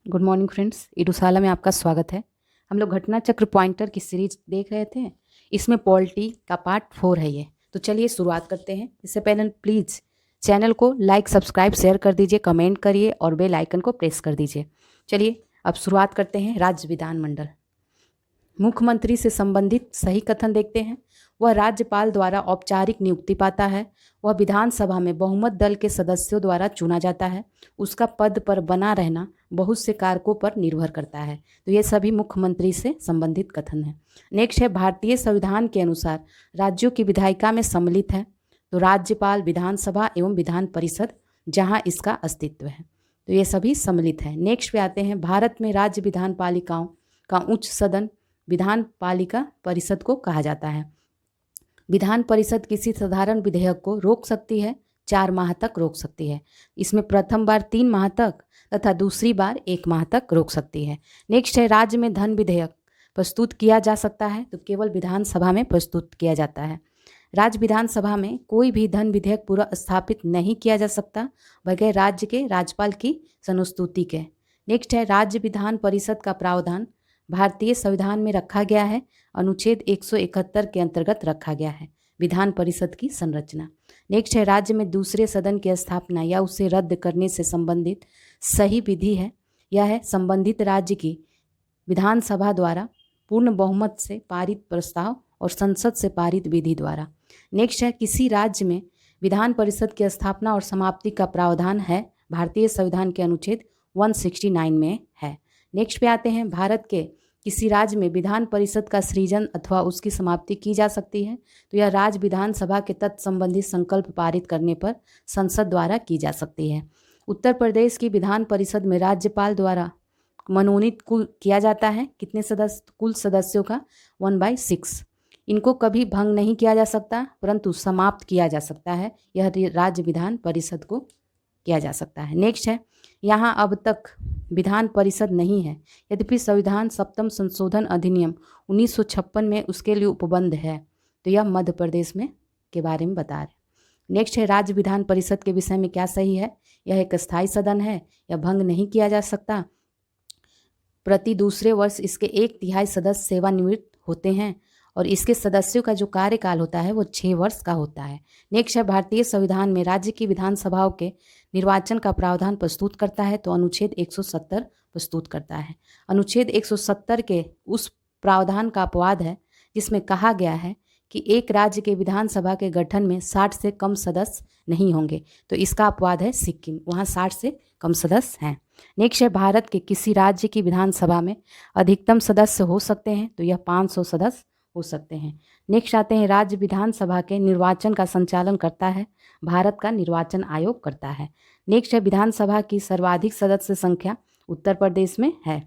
Good morning friends, इडुसाला में आपका स्वागत है। हम लोग घटना चक्र पॉइंटर की सीरीज देख रहे थे। इसमें पॉलिटी का पार्ट 4 है ये। तो चलिए शुरुआत करते हैं। इससे पहले प्लीज़ चैनल को लाइक, सब्सक्राइब, शेयर कर दीजिए, कमेंट करिए और बेल आइकन को प्रेस कर दीजिए। चलिए अब शुरुआत करते हैं। राज्य विधानमंडल मुख्यमंत्री से संबंधित सही कथन देखते हैं। वह राज्यपाल द्वारा औपचारिक नियुक्ति पाता है। वह विधानसभा में बहुमत दल के सदस्यों द्वारा चुना जाता है। उसका पद पर बना रहना बहुत से कारकों पर निर्भर करता है। तो ये सभी मुख्यमंत्री से संबंधित कथन है। नेक्स्ट है, भारतीय संविधान के अनुसार राज्यों की विधायिका में सम्मिलित है। तो राज्यपाल, विधानसभा एवं विधान परिषद जहाँ इसका अस्तित्व है, तो ये सभी सम्मिलित है। नेक्स्ट पे आते हैं, भारत में राज्य विधान पालिकाओं का उच्च सदन विधान पालिका परिषद को कहा जाता है। विधान परिषद किसी साधारण विधेयक को रोक सकती है, 4 माह तक रोक सकती है। इसमें प्रथम बार 3 माह तक तथा दूसरी बार 1 माह तक रोक सकती है। नेक्स्ट है, राज्य में धन विधेयक प्रस्तुत किया जा सकता है, तो केवल विधानसभा में प्रस्तुत किया जाता है। राज्य विधानसभा में कोई भी धन विधेयक पूरा स्थापित नहीं किया जा सकता बगैर राज्य के राज्यपाल की संस्तुति के। नेक्स्ट है, राज्य विधान परिषद का प्रावधान भारतीय संविधान में रखा गया है। अनुच्छेद 171 के अंतर्गत रखा गया है विधान परिषद की संरचना। नेक्स्ट है, राज्य में दूसरे सदन की स्थापना या उसे रद्द करने से संबंधित सही विधि है। यह है संबंधित राज्य की विधानसभा द्वारा पूर्ण बहुमत से पारित प्रस्ताव और संसद से पारित विधि द्वारा। नेक्स्ट है, किसी राज्य में विधान परिषद की स्थापना और समाप्ति का प्रावधान है भारतीय संविधान के अनुच्छेद 169 में है। नेक्स्ट पे आते हैं, भारत के किसी राज्य में विधान परिषद का सृजन अथवा उसकी समाप्ति की जा सकती है, तो यह राज्य विधानसभा के तत्संबंधी संकल्प पारित करने पर संसद द्वारा की जा सकती है। उत्तर प्रदेश की विधान परिषद में राज्यपाल द्वारा मनोनीत किया जाता है कितने सदस्य? कुल सदस्यों का 1/6। इनको कभी भंग नहीं किया जा सकता परंतु समाप्त किया जा सकता है। यह राज्य विधान परिषद को किया जा सकता है। नेक्स्ट है, यहाँ अब तक विधान परिषद नहीं है, यद्यपि संविधान 7वां संशोधन अधिनियम 1956 में उसके लिए उपबंध है। तो यह मध्य प्रदेश में के बारे में बता रहे। नेक्स्ट है, राज्य विधान परिषद के विषय में क्या सही है? यह एक स्थायी सदन है, यह भंग नहीं किया जा सकता। प्रति दूसरे वर्ष इसके 1/3 सदस्य सेवानिवृत्त होते हैं और इसके सदस्यों का जो कार्यकाल होता है वो 6 वर्ष का होता है। नेक्स्ट है, भारतीय संविधान में राज्य की विधानसभाओं के निर्वाचन का प्रावधान प्रस्तुत करता है, तो अनुच्छेद 170 प्रस्तुत करता है। अनुच्छेद 170 के उस प्रावधान का अपवाद है जिसमें कहा गया है कि एक राज्य के विधानसभा के गठन में 60 से कम सदस्य नहीं होंगे, तो इसका अपवाद है सिक्किम, वहाँ 60 से कम सदस्य हैं। नेक्स्ट है, भारत के किसी राज्य की विधानसभा में अधिकतम सदस्य हो सकते हैं, तो यह 500 सदस्य हो सकते हैं। नेक्स्ट आते हैं, राज्य विधानसभा के निर्वाचन का संचालन करता है भारत का निर्वाचन आयोग करता है। नेक्स्ट है, विधानसभा की सर्वाधिक सदस्य संख्या उत्तर प्रदेश में है।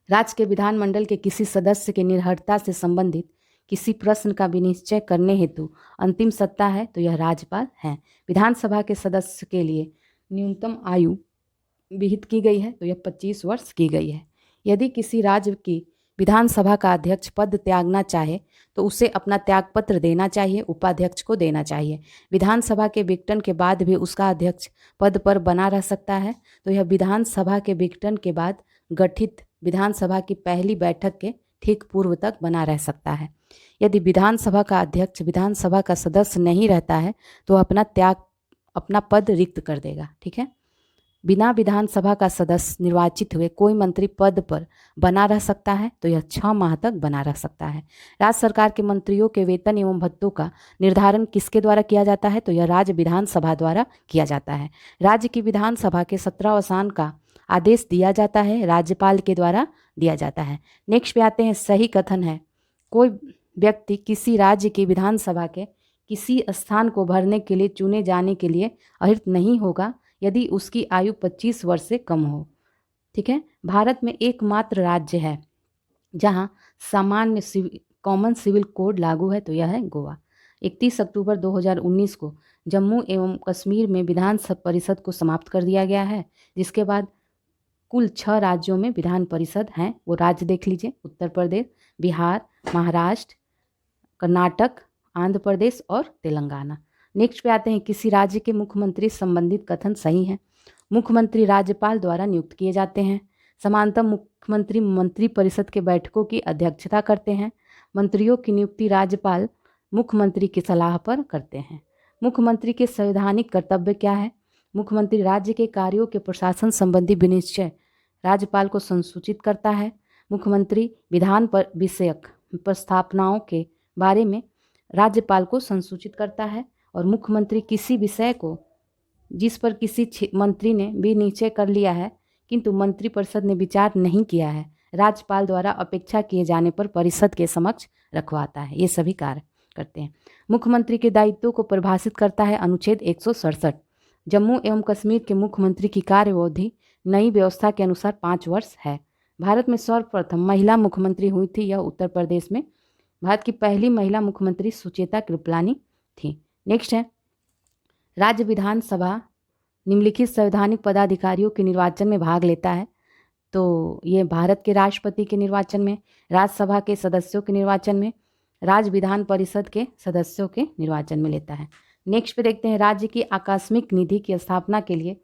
राज्य के विधानमंडल के किसी सदस्य के निर्हरता से संबंधित किसी प्रश्न का विनिश्चय करने हेतु अंतिम सत्ता है, तो यह राज्यपाल है। विधानसभा के सदस्य के लिए न्यूनतम आयु विहित की गई है, तो यह 25 वर्ष की गई है। यदि किसी राज्य की विधानसभा का अध्यक्ष पद त्यागना चाहे तो उसे अपना त्यागपत्र देना चाहिए, उपाध्यक्ष को देना चाहिए। विधानसभा के विघटन के बाद भी उसका अध्यक्ष पद पर बना रह सकता है, तो यह विधानसभा के विघटन के बाद गठित विधानसभा की पहली बैठक के ठीक पूर्व तक बना रह सकता है। यदि विधानसभा का अध्यक्ष विधानसभा का सदस्य नहीं रहता है तो अपना पद रिक्त कर देगा। ठीक है। बिना विधानसभा का सदस्य निर्वाचित हुए कोई मंत्री पद पर बना रह सकता है, तो यह 6 माह तक बना रह सकता है। राज्य सरकार के मंत्रियों के वेतन एवं भत्तों का निर्धारण किसके द्वारा किया जाता है? तो यह राज्य विधानसभा द्वारा किया जाता है। राज्य की विधानसभा के सत्रावसान का आदेश दिया जाता है, राज्यपाल के द्वारा दिया जाता है। नेक्स्ट पे आते हैं, सही कथन है, कोई व्यक्ति किसी राज्य की विधानसभा के किसी स्थान को भरने के लिए चुने जाने के लिए अर्हत नहीं होगा यदि उसकी आयु 25 वर्ष से कम हो। ठीक है। भारत में एकमात्र राज्य है जहां सामान्य कॉमन सिविल कोड लागू है, तो यह है गोवा। 31 अक्टूबर 2019 को जम्मू एवं कश्मीर में विधान परिषद को समाप्त कर दिया गया है, जिसके बाद कुल 6 राज्यों में विधान परिषद हैं। वो राज्य देख लीजिए, उत्तर प्रदेश, बिहार, महाराष्ट्र, कर्नाटक, आंध्र प्रदेश और तेलंगाना। नेक्स्ट पे आते हैं, किसी राज्य के मुख्यमंत्री संबंधित कथन सही है। मुख्यमंत्री राज्यपाल द्वारा नियुक्त किए जाते हैं। समांतर मुख्यमंत्री मंत्री परिषद के बैठकों की अध्यक्षता करते हैं। मंत्रियों की नियुक्ति राज्यपाल मुख्यमंत्री की सलाह पर करते हैं। मुख्यमंत्री के संवैधानिक कर्तव्य क्या है? मुख्यमंत्री राज्य के कार्यों के प्रशासन संबंधी विनिश्चय राज्यपाल को संसूचित करता है। मुख्यमंत्री विधान पर विषयक प्रस्तावनाओं के बारे में राज्यपाल को संसूचित करता है। और मुख्यमंत्री किसी विषय को जिस पर किसी मंत्री ने भी निश्चय कर लिया है किंतु मंत्रिपरिषद ने विचार नहीं किया है, राज्यपाल द्वारा अपेक्षा किए जाने पर परिषद के समक्ष रखवाता है। ये सभी कार्य करते हैं। मुख्यमंत्री के दायित्वों को परिभाषित करता है अनुच्छेद 167। जम्मू एवं कश्मीर के मुख्यमंत्री की कार्यअवधि नई व्यवस्था के अनुसार 5 वर्ष है। भारत में सर्वप्रथम महिला मुख्यमंत्री हुई थी, यह उत्तर प्रदेश में। भारत की पहली महिला मुख्यमंत्री सुचेता कृपलानी थी। नेक्स्ट है, राज्य विधानसभा निम्नलिखित संवैधानिक पदाधिकारियों के निर्वाचन में भाग लेता है। तो ये भारत के राष्ट्रपति के निर्वाचन में, राज्यसभा के सदस्यों के निर्वाचन में, राज्य विधान परिषद के सदस्यों के निर्वाचन में लेता है। नेक्स्ट पे देखते हैं, राज्य की आकस्मिक निधि की स्थापना के लिए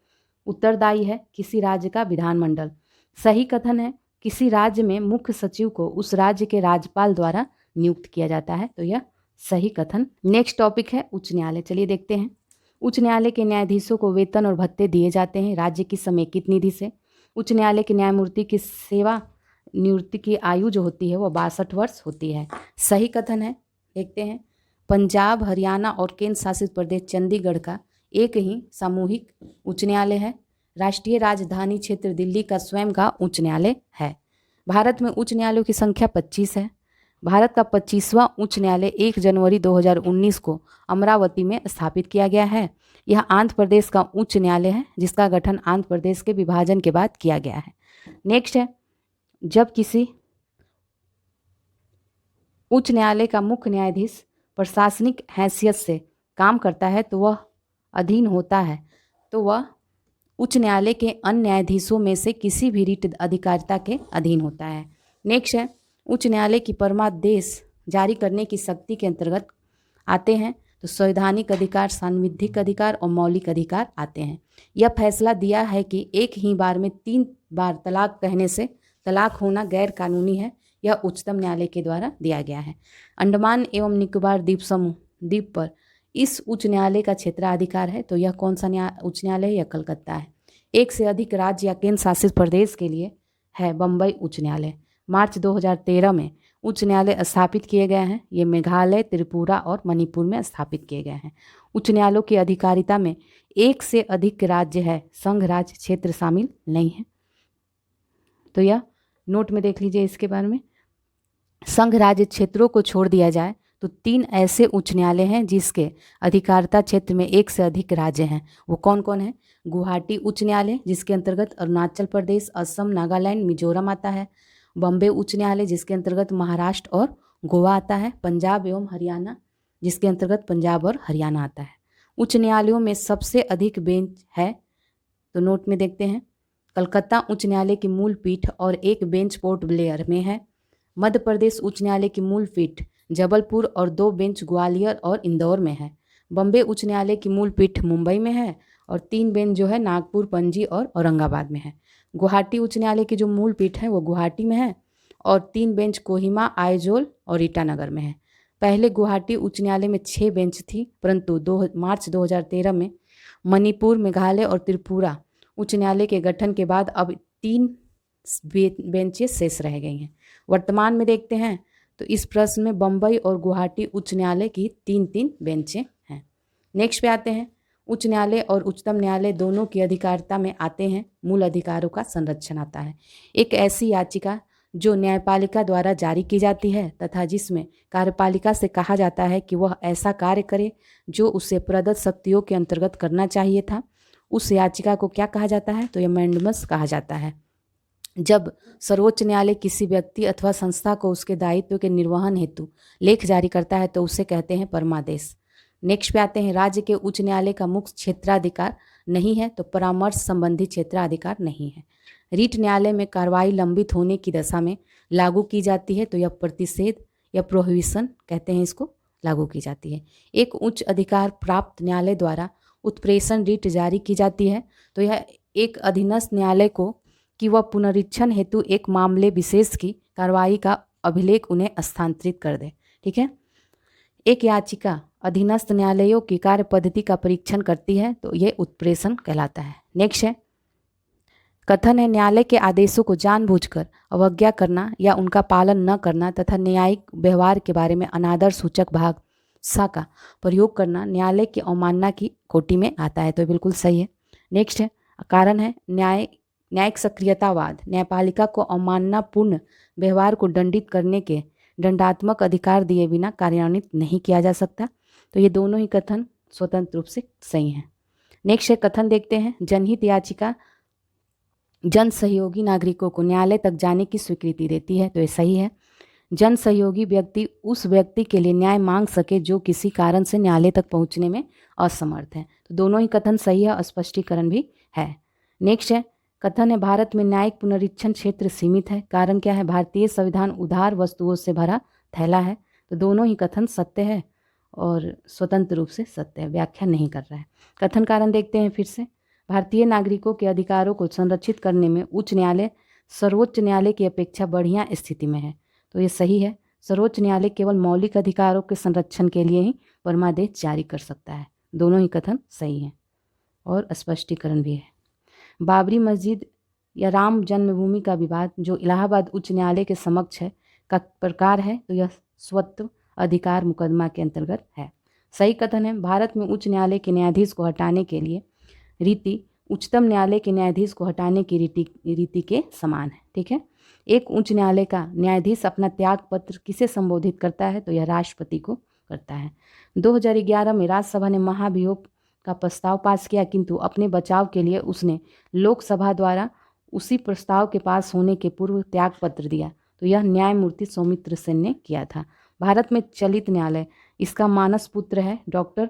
उत्तरदायी है किसी राज्य का विधानमंडल। सही कथन है, किसी राज्य में मुख्य सचिव को उस राज्य के राज्यपाल द्वारा नियुक्त किया जाता है। तो यह सही कथन। नेक्स्ट टॉपिक है उच्च न्यायालय। चलिए देखते हैं। उच्च न्यायालय के न्यायाधीशों को वेतन और भत्ते दिए जाते हैं राज्य की समेकित निधि से। उच्च न्यायालय के न्यायमूर्ति की सेवा निवृत्ति की आयु जो होती है वह 62 वर्ष होती है। सही कथन है। देखते हैं, पंजाब, हरियाणा और केंद्र शासित प्रदेश चंडीगढ़ का एक ही सामूहिक उच्च न्यायालय है। राष्ट्रीय राजधानी क्षेत्र दिल्ली का स्वयं का उच्च न्यायालय है। भारत में उच्च न्यायालयों की संख्या 25 है। भारत का 25वां उच्च न्यायालय 1 जनवरी 2019 को अमरावती में स्थापित किया गया है। यह आंध्र प्रदेश का उच्च न्यायालय है जिसका गठन आंध्र प्रदेश के विभाजन के बाद किया गया है। नेक्स्ट है, जब किसी उच्च न्यायालय का मुख्य न्यायाधीश प्रशासनिक हैसियत से काम करता है तो वह अधीन होता है, तो वह उच्च न्यायालय के अन्य न्यायाधीशों में से किसी भी रीट अधिकारिता के अधीन होता है। नेक्स्ट है, उच्च न्यायालय की परमादेश जारी करने की शक्ति के अंतर्गत आते हैं तो संवैधानिक अधिकार, सांविधिक अधिकार और मौलिक अधिकार आते हैं। यह फैसला दिया है कि एक ही बार में 3 बार तलाक कहने से तलाक होना गैर कानूनी है। यह उच्चतम न्यायालय के द्वारा दिया गया है। अंडमान एवं निकोबार द्वीप समूह द्वीप पर इस उच्च न्यायालय का क्षेत्राधिकार है। तो यह कौन सा उच्च न्यायालय है? यह कलकत्ता है। एक से अधिक राज्य या केंद्र शासित प्रदेश के लिए है बम्बई उच्च न्यायालय। मार्च 2013 में उच्च न्यायालय स्थापित किए गए हैं। ये मेघालय, त्रिपुरा और मणिपुर में स्थापित किए गए हैं। उच्च न्यायालयों की अधिकारिता में एक से अधिक राज्य है, संघ राज्य क्षेत्र शामिल नहीं है। तो यह नोट में देख लीजिए इसके बारे में। संघ राज्य क्षेत्रों को छोड़ दिया जाए तो 3 ऐसे उच्च न्यायालय हैं जिसके अधिकारिता क्षेत्र में एक से अधिक राज्य हैं। वो कौन कौन है? गुवाहाटी उच्च न्यायालय जिसके अंतर्गत अरुणाचल प्रदेश, असम, नागालैंड, मिजोरम आता है। बॉम्बे उच्च न्यायालय जिसके अंतर्गत महाराष्ट्र और गोवा आता है। पंजाब एवं हरियाणा जिसके अंतर्गत पंजाब और हरियाणा आता है। उच्च न्यायालयों में सबसे अधिक बेंच है तो नोट में देखते हैं, कलकत्ता उच्च न्यायालय की मूल पीठ और एक बेंच पोर्ट ब्लेयर में है। मध्य प्रदेश उच्च न्यायालय की मूल पीठ जबलपुर और 2 बेंच ग्वालियर और इंदौर में है। बॉम्बे उच्च न्यायालय की मूल पीठ मुंबई में है और 3 बेंच जो है नागपुर, पणजी और औरंगाबाद में है। गुवाहाटी उच्च न्यायालय की जो मूल पीठ है वो गुवाहाटी में है और 3 बेंच कोहिमा, आइजोल और ईटानगर में है। पहले गुवाहाटी उच्च न्यायालय में 6 बेंच थी, परंतु मार्च 2013 में मणिपुर, मेघालय और त्रिपुरा उच्च न्यायालय के गठन के बाद अब 3 बेंचेस शेष रह गई हैं। वर्तमान में देखते हैं तो इस प्रश्न में बम्बई और गुवाहाटी उच्च न्यायालय की 3-3 बेंचें हैं। नेक्स्ट पे आते हैं, उच्च न्यायालय और उच्चतम न्यायालय दोनों की अधिकारिता में आते हैं मूल अधिकारों का संरक्षण आता है। एक ऐसी याचिका जो न्यायपालिका द्वारा जारी की जाती है तथा जिसमें कार्यपालिका से कहा जाता है कि वह ऐसा कार्य करे जो उसे प्रदत्त शक्तियों के अंतर्गत करना चाहिए था, उस याचिका को क्या कहा जाता है? तो यह मैंडेमस कहा जाता है। जब सर्वोच्च न्यायालय किसी व्यक्ति अथवा संस्था को उसके दायित्व के निर्वहन हेतु लेख जारी करता है तो उसे कहते हैं परमादेश। नेक्स्ट पे आते हैं, राज्य के उच्च न्यायालय का मुख्य क्षेत्राधिकार नहीं है तो परामर्श संबंधी क्षेत्राधिकार नहीं है। रीट न्यायालय में कार्रवाई लंबित होने की दशा में लागू की जाती है तो यह प्रतिषेध या प्रोहिबिशन कहते हैं, इसको लागू की जाती है। एक उच्च अधिकार प्राप्त न्यायालय द्वारा उत्प्रेषण रीट जारी की जाती है तो यह एक अधीनस्थ न्यायालय को कि वह पुनरीक्षण हेतु एक मामले विशेष की कार्रवाई का अभिलेख उन्हें स्थानांतरित कर दे। ठीक है, एक याचिका अधीनस्थ न्यायालयों की कार्य पद्धति का परीक्षण करती है तो ये उत्प्रेषण कहलाता है। नेक्स्ट है, कथन है न्यायालय के आदेशों को जानबूझकर अवज्ञा करना या उनका पालन न करना तथा न्यायिक व्यवहार के बारे में अनादर सूचक भाषा का प्रयोग करना न्यायालय की अवमानना की कोटि में आता है, तो बिल्कुल सही है। नेक्स्ट है, कारण है न्यायिक सक्रियतावाद न्यायपालिका को अवमाननापूर्ण व्यवहार को दंडित करने के दंडात्मक अधिकार दिए बिना कार्यान्वित नहीं किया जा सकता, तो ये दोनों ही कथन स्वतंत्र रूप से सही हैं। नेक्स्ट है, कथन देखते हैं, जनहित याचिका जन सहयोगी नागरिकों को न्यायालय तक जाने की स्वीकृति देती है, तो ये सही है। जन सहयोगी व्यक्ति उस व्यक्ति के लिए न्याय मांग सके जो किसी कारण से न्यायालय तक पहुंचने में असमर्थ है, तो दोनों ही कथन सही है और स्पष्टीकरण भी है। नेक्स्ट है, कथन है भारत में न्यायिक पुनरीक्षण क्षेत्र सीमित है, कारण क्या है, भारतीय संविधान उधार वस्तुओं से भरा थैला है, तो दोनों ही कथन सत्य है और स्वतंत्र रूप से सत्य है, व्याख्या नहीं कर रहा है। कथन कारण देखते हैं फिर से, भारतीय नागरिकों के अधिकारों को संरक्षित करने में उच्च न्यायालय सर्वोच्च न्यायालय की अपेक्षा बढ़िया स्थिति में है, तो ये सही है। सर्वोच्च न्यायालय केवल मौलिक अधिकारों के संरक्षण के लिए ही परमादेश जारी कर सकता है, दोनों ही कथन सही हैं और स्पष्टीकरण भी है। बाबरी मस्जिद या राम जन्मभूमि का विवाद जो इलाहाबाद उच्च न्यायालय के समक्ष है का प्रकार है, तो यह स्वत्व अधिकार मुकदमा के अंतर्गत है। सही कथन है, भारत में उच्च न्यायालय के न्यायाधीश को हटाने के लिए रीति उच्चतम न्यायालय के न्यायाधीश को हटाने की रीति के समान है। ठीक है, एक उच्च न्यायालय का न्यायाधीश अपना त्याग पत्र किसे संबोधित करता है, तो यह राष्ट्रपति को करता है। 2011 में राज्यसभा ने महाभियोग का प्रस्ताव पास किया, किंतु अपने बचाव के लिए उसने लोकसभा द्वारा उसी प्रस्ताव के पास होने के पूर्व त्याग पत्र दिया, तो यह न्यायमूर्ति सौमित्र सेन ने किया था। भारत में चलित न्यायालय इसका मानस पुत्र है डॉक्टर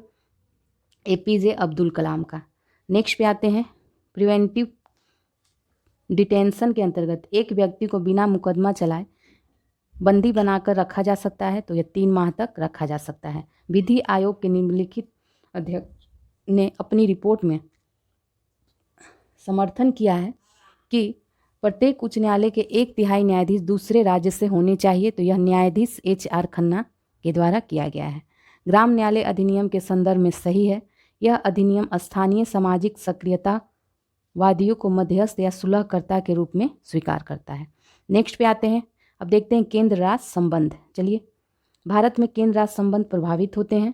APJ अब्दुल कलाम का। नेक्स्ट पे आते हैं, प्रिवेंटिव डिटेंशन के अंतर्गत एक व्यक्ति को बिना मुकदमा चलाए बंदी बनाकर रखा जा सकता है, तो यह 3 माह तक रखा जा सकता है। विधि आयोग के निम्नलिखित अध्यक्ष ने अपनी रिपोर्ट में समर्थन किया है कि प्रत्येक उच्च न्यायालय के 1/3 न्यायाधीश दूसरे राज्य से होने चाहिए, तो यह न्यायाधीश HR खन्ना के द्वारा किया गया है। ग्राम न्यायालय अधिनियम के संदर्भ में सही है। यह अधिनियम स्थानीय सामाजिक सक्रियतावादियों को मध्यस्थ या सुलहकर्ता के रूप में स्वीकार करता है। नेक्स्ट पे आते हैं, अब देखते हैं केंद्र राज्य संबंध। चलिए, भारत में केंद्र राज्य संबंध प्रभावित होते हैं।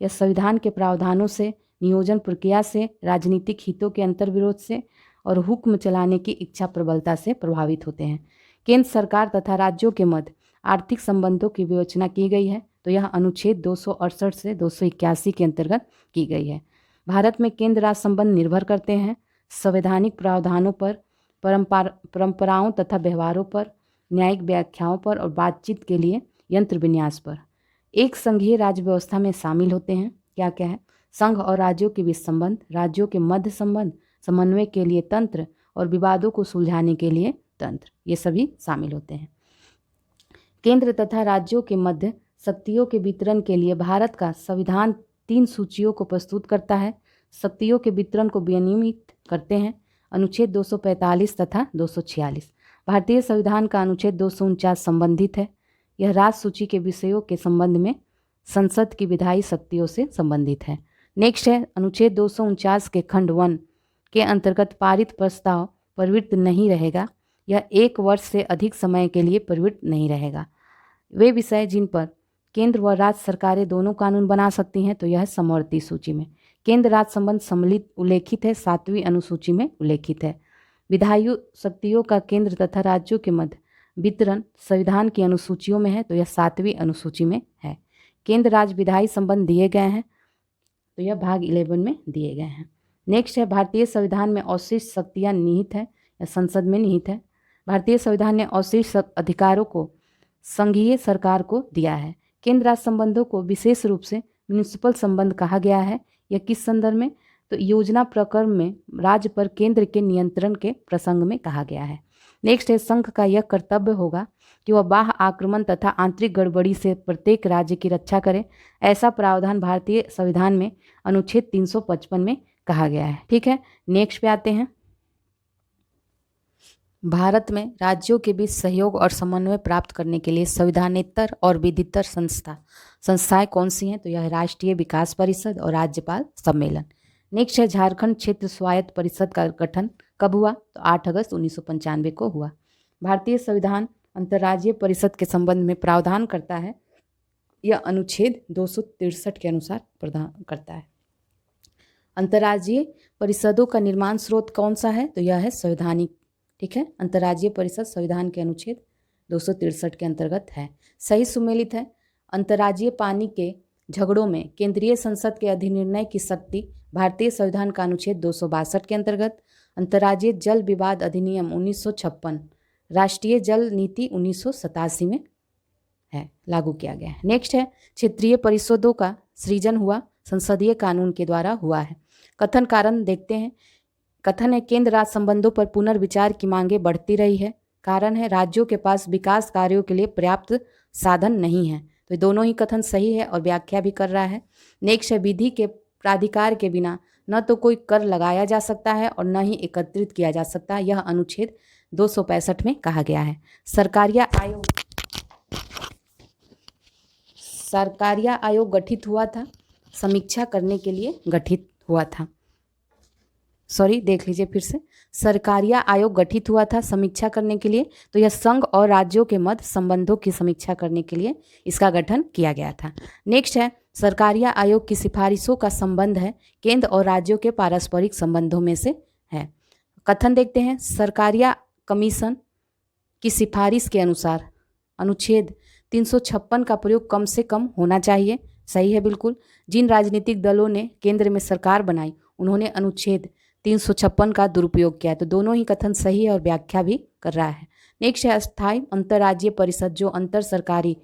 यह संविधान के प्रावधानों से, नियोजन प्रक्रिया से, राजनीतिक हितों के अंतर्विरोध से और हुक्म चलाने की इच्छा प्रबलता से प्रभावित होते हैं। केंद्र सरकार तथा राज्यों के मध्य आर्थिक संबंधों की विवेचना की गई है, तो यह अनुच्छेद 268 से 281 के अंतर्गत की गई है। भारत में केंद्र राज्य संबंध निर्भर करते हैं संवैधानिक प्रावधानों पर, परंपराओं तथा व्यवहारों पर, न्यायिक व्याख्याओं पर और बातचीत के लिए यंत्र विन्यास पर। एक संघीय राज्य व्यवस्था में शामिल होते हैं, क्या क्या है, संघ और राज्यों के बीच संबंध, राज्यों के मध्य संबंध, समन्वय के लिए तंत्र और विवादों को सुलझाने के लिए तंत्र, ये सभी शामिल होते हैं। केंद्र तथा राज्यों के मध्य शक्तियों के वितरण के लिए भारत का संविधान 3 सूचियों को प्रस्तुत करता है। शक्तियों के वितरण को विनियमित करते हैं अनुच्छेद 245 तथा 246। भारतीय संविधान का अनुच्छेद 249 संबंधित है। यह राज्य सूची के विषयों के संबंध में संसद की विधायी शक्तियों से संबंधित है। नेक्स्ट है, अनुच्छेद 249 के खंड 1 के अंतर्गत पारित प्रस्ताव प्रवृत्त नहीं रहेगा। यह 1 वर्ष से अधिक समय के लिए प्रवृत्त नहीं रहेगा। वे विषय जिन पर केंद्र व राज्य सरकारें दोनों कानून बना सकती हैं, तो यह समवर्ती सूची में केंद्र राज्य संबंध सम्मिलित उल्लेखित है, 7वीं अनुसूची में उल्लेखित है। विधायी शक्तियों का केंद्र तथा राज्यों के मध्य वितरण संविधान की अनुसूचियों में है, तो यह 7वीं अनुसूची में है। केंद्र राज्य विधायी संबंध दिए गए हैं, तो यह भाग 11 में दिए गए हैं। नेक्स्ट है, भारतीय संविधान में अवशिष्ट शक्तियाँ निहित है या संसद में निहित है। भारतीय संविधान ने अवशिष्ट अधिकारों को संघीय सरकार को दिया है। केंद्र राज्य संबंधों को विशेष रूप से म्यूनिसिपल संबंध कहा गया है। यह किस संदर्भ में, तो योजना प्रकरण में राज्य पर केंद्र के नियंत्रण के प्रसंग में कहा गया है। नेक्स्ट है, संघ का यह कर्तव्य होगा कि वह बाह्य आक्रमण तथा आंतरिक गड़बड़ी से प्रत्येक राज्य की रक्षा करे। ऐसा प्रावधान भारतीय संविधान में अनुच्छेद 355 में कहा गया है। ठीक है, नेक्स्ट पे आते हैं। भारत में राज्यों के बीच सहयोग और समन्वय प्राप्त करने के लिए संविधानेतर और विधितर संस्थाएं कौन सी हैं? तो यह है राष्ट्रीय विकास परिषद और राज्यपाल सम्मेलन। नेक्स्ट है झारखंड क्षेत्र स्वायत्त परिषद का गठन कब हुआ? तो 8 अगस्त 1995 को हुआ। भारतीय संविधान अंतर्राज्यीय परिषद के संबंध में प्रावधान करता है, यह अनुच्छेद 263 के अनुसार प्रदान करता है। अंतर्राज्यीय परिषदों का निर्माण स्रोत कौन सा है? तो यह है संवैधानिक। ठीक है, अंतर्राज्यीय परिषद संविधान के अनुच्छेद 263 के अंतर्गत है। सही सुमेलित है। अंतर्राज्यीय पानी के झगड़ों में केंद्रीय संसद के अधिनिर्णय की शक्ति भारतीय संविधान का अनुच्छेद 262 के अंतर्गत। अंतर्राज्यीय जल विवाद अधिनियम 1956 राष्ट्रीय जल नीति 1987 में है लागू किया गया है। नेक्स्ट है क्षेत्रीय परिषदों का सृजन हुआ संसदीय कानून के द्वारा हुआ है। कथन कारण देखते हैं। कथन है केंद्र राज्य संबंधों पर पुनर्विचार की मांगें बढ़ती रही है। कारण है राज्यों के पास विकास कार्यों के लिए पर्याप्त साधन नहीं है। तो ये दोनों ही कथन सही है और व्याख्या भी कर रहा है। नेक्स्ट है विधि के प्राधिकार के बिना न तो कोई कर लगाया जा सकता है और न ही एकत्रित किया जा सकता। यह अनुच्छेद 265 में कहा गया है। सरकारिया आयोग गठित हुआ था, समीक्षा करने के लिए गठित हुआ था। देख लीजिए फिर से। सरकारिया आयोग गठित हुआ था समीक्षा करने के लिए, तो यह संघ और राज्यों के मध्य संबंधों की समीक्षा करने के लिए इसका गठन किया गया था। नेक्स्ट है सरकारिया आयोग की सिफारिशों का संबंध है केंद्र और राज्यों के पारस्परिक संबंधों में से है। कथन देखते हैं। सरकारिया कमीशन की सिफारिश के अनुसार अनुच्छेद 356 का प्रयोग कम से कम होना चाहिए। सही है बिल्कुल। जिन राजनीतिक दलों ने केंद्र में सरकार बनाई उन्होंने अनुच्छेद 356 का दुरुपयोग किया है। तो दोनों ही कथन सही है और व्याख्या भी कर रहा है। नेक्स्ट है अस्थायी अंतर्राज्यीय परिषद जो अंतर सरकारी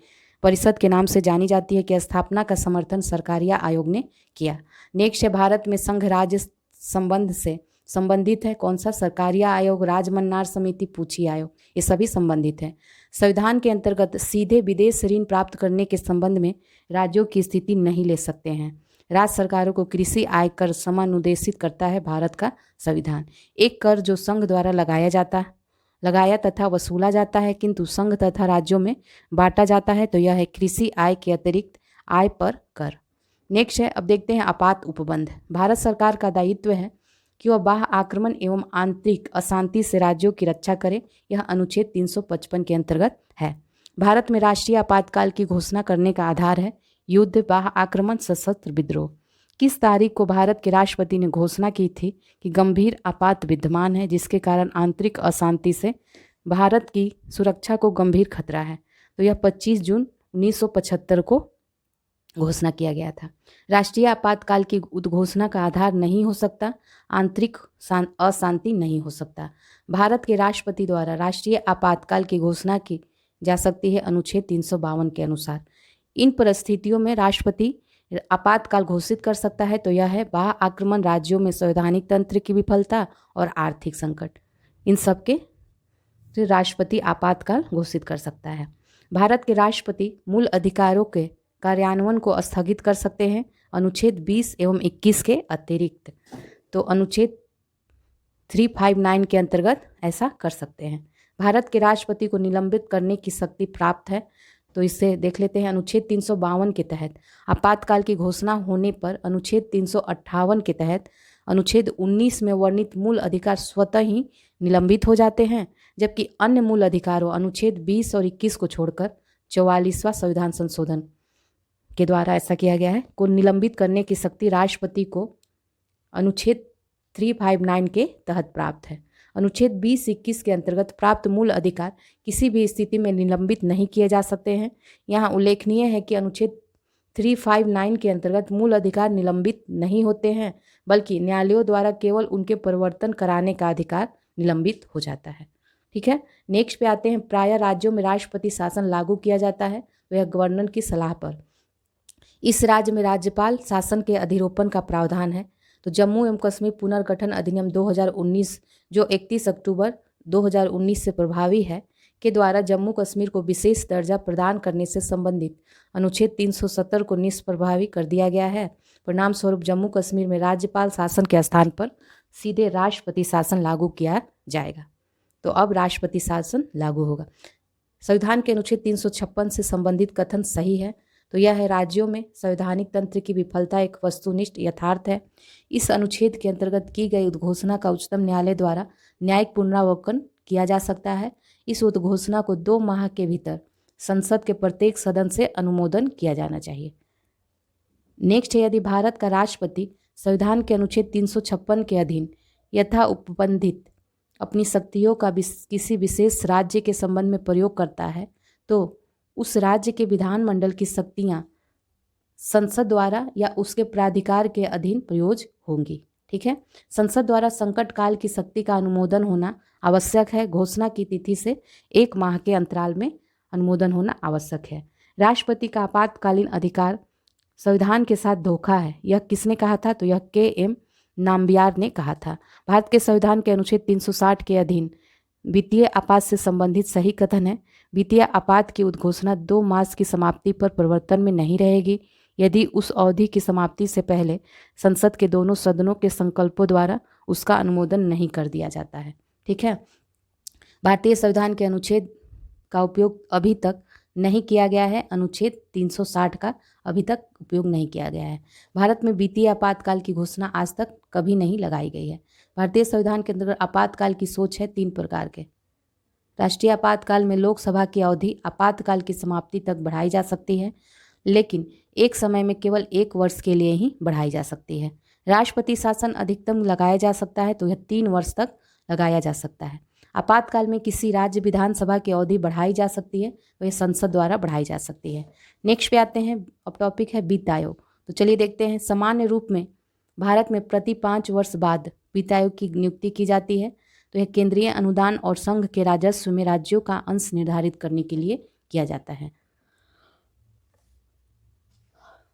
परिषद के नाम से जानी जाती है कि स्थापना का समर्थन सरकारिया आयोग ने किया। नेक्स्ट है भारत में संघ राज्य संबंध से संबंधित है कौन सा? सरकारिया आयोग, राजमन्नार समिति, पूछी आयोग, ये सभी संबंधित है। संविधान के अंतर्गत सीधे विदेश ऋण प्राप्त करने के संबंध में राज्यों की स्थिति नहीं ले सकते हैं। राज्य सरकारों को कृषि आय कर समानुदेशित करता है भारत का संविधान। एक कर जो संघ द्वारा लगाया तथा वसूला जाता है किंतु संघ तथा राज्यों में बांटा जाता है, तो यह है कृषि आय के अतिरिक्त आय पर कर। नेक्स्ट है अब देखते हैं आपात उपबंध। भारत सरकार का दायित्व है कि वह बाह्य आक्रमण एवं आंतरिक अशांति से राज्यों की रक्षा करे। यह अनुच्छेद 355 के अंतर्गत है। भारत में राष्ट्रीय आपातकाल की घोषणा करने का आधार है युद्ध, बाह्य आक्रमण, सशस्त्र विद्रोह। किस तारीख को भारत के राष्ट्रपति ने घोषणा की थी कि गंभीर आपात विद्यमान है जिसके कारण आंतरिक अशांति से भारत की सुरक्षा को गंभीर खतरा है? तो यह 25 जून 1975 को घोषणा किया गया था। राष्ट्रीय आपातकाल की उद्घोषणा का आधार नहीं हो सकता, आंतरिक अशांति नहीं हो सकता। भारत के राष्ट्रपति द्वारा राष्ट्रीय आपातकाल की घोषणा की जा सकती है अनुच्छेद 352 के अनुसार। इन परिस्थितियों में राष्ट्रपति आपातकाल घोषित कर सकता है, तो यह है बाह्य आक्रमण, राज्यों में संवैधानिक तंत्र की विफलता और आर्थिक संकट। इन सब के राष्ट्रपति आपातकाल घोषित कर सकता है। भारत के राष्ट्रपति मूल अधिकारों के कार्यान्वयन को स्थगित कर सकते हैं अनुच्छेद 20 एवं 21 के अतिरिक्त। तो अनुच्छेद 359 के अंतर्गत ऐसा कर सकते हैं। भारत के राष्ट्रपति को निलंबित करने की शक्ति प्राप्त है, तो इसे देख लेते हैं। अनुच्छेद 352 के तहत आपातकाल की घोषणा होने पर अनुच्छेद 358 के तहत अनुच्छेद 19 में वर्णित मूल अधिकार स्वतः ही निलंबित हो जाते हैं, जबकि अन्य मूल अधिकारों अनुच्छेद 20 और 21 को छोड़कर 44वां संविधान संशोधन के द्वारा ऐसा किया गया है को निलंबित करने की शक्ति राष्ट्रपति को अनुच्छेद 359 के तहत प्राप्त है। अनुच्छेद 20-21 के अंतर्गत प्राप्त मूल अधिकार किसी भी स्थिति में निलंबित नहीं किए जा सकते हैं। यहाँ उल्लेखनीय है कि अनुच्छेद 359 के अंतर्गत मूल अधिकार निलंबित नहीं होते हैं, बल्कि न्यायालयों द्वारा केवल उनके परिवर्तन कराने का अधिकार निलंबित हो जाता है। ठीक है, नेक्स्ट पे आते हैं। प्राय राज्यों में राष्ट्रपति शासन लागू किया जाता है, वह गवर्नर की सलाह पर। इस राज्य में राज्यपाल शासन के अधिरोपण का प्रावधान है। तो जम्मू एवं कश्मीर पुनर्गठन अधिनियम 2019 जो 31 अक्टूबर 2019 से प्रभावी है के द्वारा जम्मू कश्मीर को विशेष दर्जा प्रदान करने से संबंधित अनुच्छेद 370 को निष्प्रभावी कर दिया गया है। परिणाम स्वरूप जम्मू कश्मीर में राज्यपाल शासन के स्थान पर सीधे राष्ट्रपति शासन लागू किया जाएगा। तो अब राष्ट्रपति शासन लागू होगा। संविधान के अनुच्छेद 356 से संबंधित कथन सही है, तो यह है राज्यों में संवैधानिक तंत्र की विफलता एक वस्तुनिष्ठ यथार्थ है। इस अनुच्छेद के अंतर्गत की गई उद्घोषणा का उच्चतम न्यायालय द्वारा न्यायिक पुनरावलोकन किया जा सकता है। इस उद्घोषणा को 2 माह के भीतर संसद के प्रत्येक सदन से अनुमोदन किया जाना चाहिए। नेक्स्ट है, यदि भारत का राष्ट्रपति संविधान के अनुच्छेद 356 के अधीन यथा उपबंधित अपनी शक्तियों का किसी विशेष राज्य के संबंध में प्रयोग करता है, तो उस राज्य के विधानमंडल की शक्तियां संसद द्वारा या उसके प्राधिकार के अधीन प्रयोग होंगी। ठीक है, संसद द्वारा संकट काल की शक्ति का अनुमोदन होना आवश्यक है। घोषणा की तिथि से 1 माह के अंतराल में अनुमोदन होना आवश्यक है। राष्ट्रपति का आपातकालीन अधिकार संविधान के साथ धोखा है, यह किसने कहा था? तो यह के.एम. नाम्बियार ने कहा था। भारत के संविधान के अनुच्छेद 360 के अधीन वित्तीय आपात से संबंधित सही कथन है, वित्तीय आपात की उद्घोषणा 2 मास की समाप्ति पर प्रवर्तन में नहीं रहेगी यदि उस अवधि की समाप्ति से पहले संसद के दोनों सदनों के संकल्पों द्वारा उसका अनुमोदन नहीं कर दिया जाता है। ठीक है, भारतीय संविधान के अनुच्छेद का उपयोग अभी तक नहीं किया गया है। अनुच्छेद 360 का अभी तक उपयोग नहीं किया गया है। भारत में वित्तीय आपातकाल की घोषणा आज तक कभी नहीं लगाई गई है। भारतीय संविधान के अंतर्गत आपातकाल की सोच है 3 प्रकार के। राष्ट्रीय आपातकाल में लोकसभा की अवधि आपातकाल की समाप्ति तक बढ़ाई जा सकती है, लेकिन एक समय में केवल 1 वर्ष के लिए ही बढ़ाई जा सकती है। राष्ट्रपति शासन अधिकतम लगाया जा सकता है, तो यह 3 वर्ष तक लगाया जा सकता है। आपातकाल में किसी राज्य विधानसभा की अवधि बढ़ाई जा सकती है, तो यह संसद द्वारा बढ़ाई जा सकती है। नेक्स्ट पे आते हैं, अब टॉपिक है वित्त आयोग। तो चलिए देखते हैं। सामान्य रूप में भारत में प्रति 5 वर्ष बाद वित्त आयोग की नियुक्ति की जाती है, तो यह केंद्रीय अनुदान और संघ के राजस्व में राज्यों का अंश निर्धारित करने के लिए किया जाता है।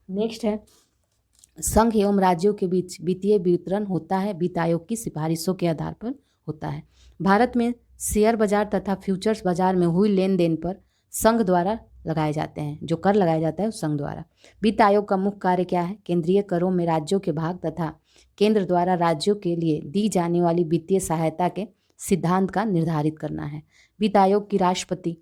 नेक्स्ट है, संघ एवं राज्यों के बीच वित्तीय वितरण होता है, वित्त आयोग की सिफारिशों के आधार पर होता है। भारत में शेयर बाजार तथा फ्यूचर्स बाजार में हुई लेन देन पर संघ द्वारा लगाए जाते हैं, जो कर लगाया जाता है उस संघ द्वारा। वित्त आयोग का मुख्य कार्य क्या है? केंद्रीय करों में राज्यों के भाग तथा केंद्र द्वारा राज्यों के लिए दी जाने वाली वित्तीय सहायता के सिद्धांत का निर्धारित करना है। वित्त आयोग की राष्ट्रपति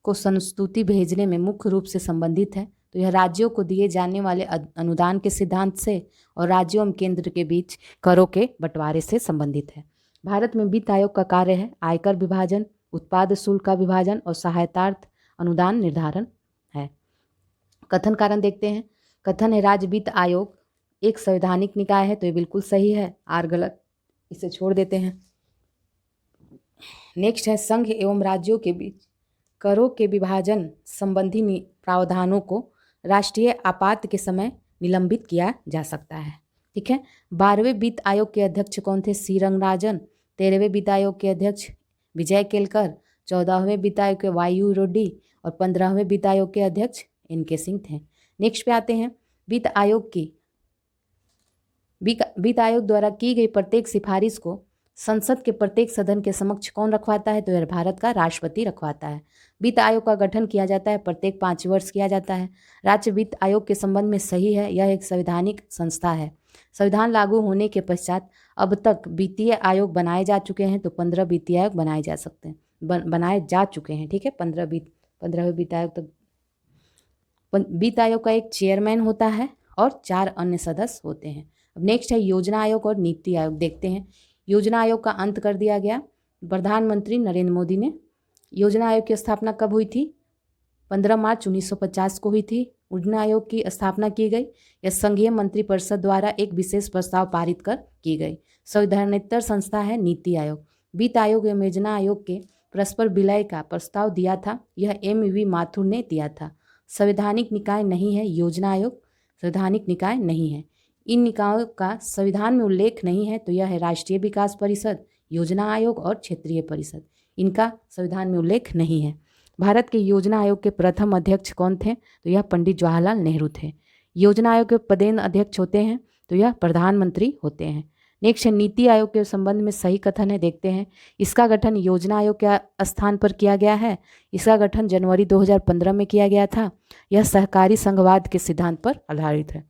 को संस्तुति भेजने में मुख्य रूप से संबंधित है, तो यह राज्यों को दिए जाने वाले अनुदान के सिद्धांत से और राज्यों एवं केंद्र के बीच करों के बंटवारे से संबंधित है। भारत में वित्त आयोग का कार्य है आयकर विभाजन, उत्पाद शुल्क का विभाजन और सहायतार्थ अनुदान निर्धारण है। कथन कारण देखते हैं। कथन है राज्य वित्त आयोग एक संवैधानिक निकाय है, तो ये बिल्कुल सही है। आर गलत, इसे छोड़ देते हैं। नेक्स्ट है, संघ एवं राज्यों के बीच करों के विभाजन संबंधी प्रावधानों को राष्ट्रीय आपात के समय निलंबित किया जा सकता है। ठीक है, 12वें वित्त आयोग के अध्यक्ष कौन थे? सी रंगराजन। 13वें वित्त आयोग के अध्यक्ष विजय केलकर। 14वें वित्त आयोग के वायु रेड्डी और 15वें वित्त आयोग के अध्यक्ष एन.के. सिंह थे। नेक्स्ट पे आते हैं, वित्त आयोग द्वारा की गई प्रत्येक सिफारिश को संसद के प्रत्येक सदन के समक्ष कौन रखवाता है? तो यह भारत का राष्ट्रपति रखवाता है। वित्त आयोग का गठन किया जाता है, प्रत्येक 5 वर्ष किया जाता है। राज्य वित्त आयोग के संबंध में सही है, यह एक संवैधानिक संस्था है। संविधान लागू होने के पश्चात अब तक वित्तीय आयोग बनाए जा चुके हैं, तो 15 वित्तीय आयोग बनाए जा सकते हैं, बनाए जा चुके हैं। ठीक है, 15वें वित्त आयोग तक। वित्त आयोग का एक चेयरमैन होता है और 4 अन्य सदस्य होते हैं। अब नेक्स्ट है योजना आयोग और नीति आयोग। देखते हैं, योजना आयोग का अंत कर दिया गया प्रधानमंत्री नरेंद्र मोदी ने। योजना आयोग की स्थापना कब हुई थी? 15 मार्च 1950 को हुई थी। योजना आयोग की स्थापना की गई। यह संघीय मंत्रिपरिषद द्वारा एक विशेष प्रस्ताव पारित कर की गई। संवैधानिक संस्था है नीति आयोग। वित्त आयोग एवं योजना आयोग के परस्पर विलय का प्रस्ताव दिया था, यह एम.वी. माथुर ने दिया था। संवैधानिक निकाय नहीं है योजना आयोग, संवैधानिक निकाय नहीं है। इन निकायों का संविधान में उल्लेख नहीं है, तो यह है राष्ट्रीय विकास परिषद, योजना आयोग और क्षेत्रीय परिषद। इनका संविधान में उल्लेख नहीं है। भारत के योजना आयोग के प्रथम अध्यक्ष कौन थे? तो यह पंडित जवाहरलाल नेहरू थे। योजना आयोग के पदेन अध्यक्ष होते हैं, तो यह प्रधानमंत्री होते हैं। नेक्स्ट है नीति आयोग के संबंध में सही कथन है। देखते हैं, इसका गठन योजना आयोग के स्थान पर किया गया है। इसका गठन जनवरी 2015 में किया गया था। यह सहकारी संघवाद के सिद्धांत पर आधारित है।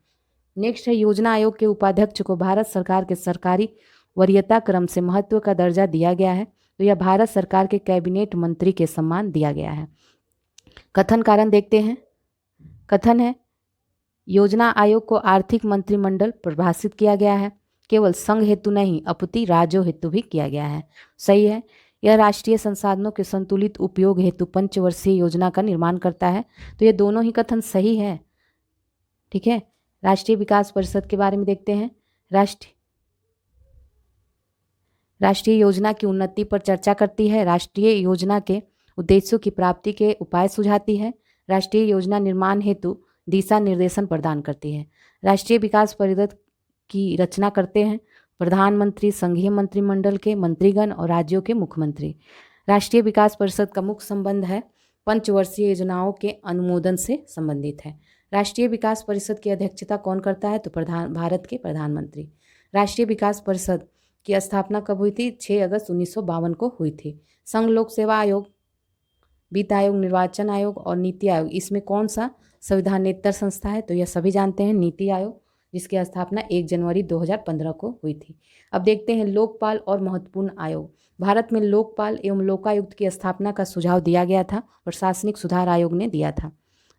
नेक्स्ट है योजना आयोग के उपाध्यक्ष को भारत सरकार के सरकारी वरीयता क्रम से महत्व का दर्जा दिया गया है। तो यह भारत सरकार के कैबिनेट मंत्री के सम्मान दिया गया है। कथन कारण देखते हैं। कथन है, योजना आयोग को आर्थिक मंत्रिमंडल परिभाषित किया गया है, केवल संघ हेतु नहीं अपितु राज्यों हेतु भी किया गया है। सही है। यह राष्ट्रीय संसाधनों के संतुलित उपयोग हेतु पंचवर्षीय योजना का निर्माण करता है। तो ये दोनों ही कथन सही है। ठीक है। राष्ट्रीय विकास परिषद के बारे में देखते हैं। राष्ट्रीय योजना की उन्नति पर चर्चा करती है। राष्ट्रीय योजना के उद्देश्यों की प्राप्ति के उपाय सुझाती है। राष्ट्रीय योजना निर्माण हेतु दिशा निर्देशन प्रदान करती है। राष्ट्रीय विकास परिषद की रचना करते हैं प्रधानमंत्री, संघीय मंत्रिमंडल के मंत्रीगण और राज्यों के मुख्यमंत्री। राष्ट्रीय विकास परिषद का मुख्य संबंध है पंचवर्षीय योजनाओं के अनुमोदन से संबंधित है। राष्ट्रीय विकास परिषद की अध्यक्षता कौन करता है? तो भारत के प्रधानमंत्री। राष्ट्रीय विकास परिषद की स्थापना कब हुई थी? 6 अगस्त 1952 को हुई थी। संघ लोक सेवा आयोग, वित्त आयोग, निर्वाचन आयोग और नीति आयोग, इसमें कौन सा संविधानेतर संस्था है? तो यह सभी जानते हैं, नीति आयोग, जिसकी स्थापना 1 जनवरी 2015 को हुई थी। अब देखते हैं लोकपाल और महत्वपूर्ण आयोग। भारत में लोकपाल एवं लोकायुक्त की स्थापना का सुझाव दिया गया था, प्रशासनिक सुधार आयोग ने दिया था।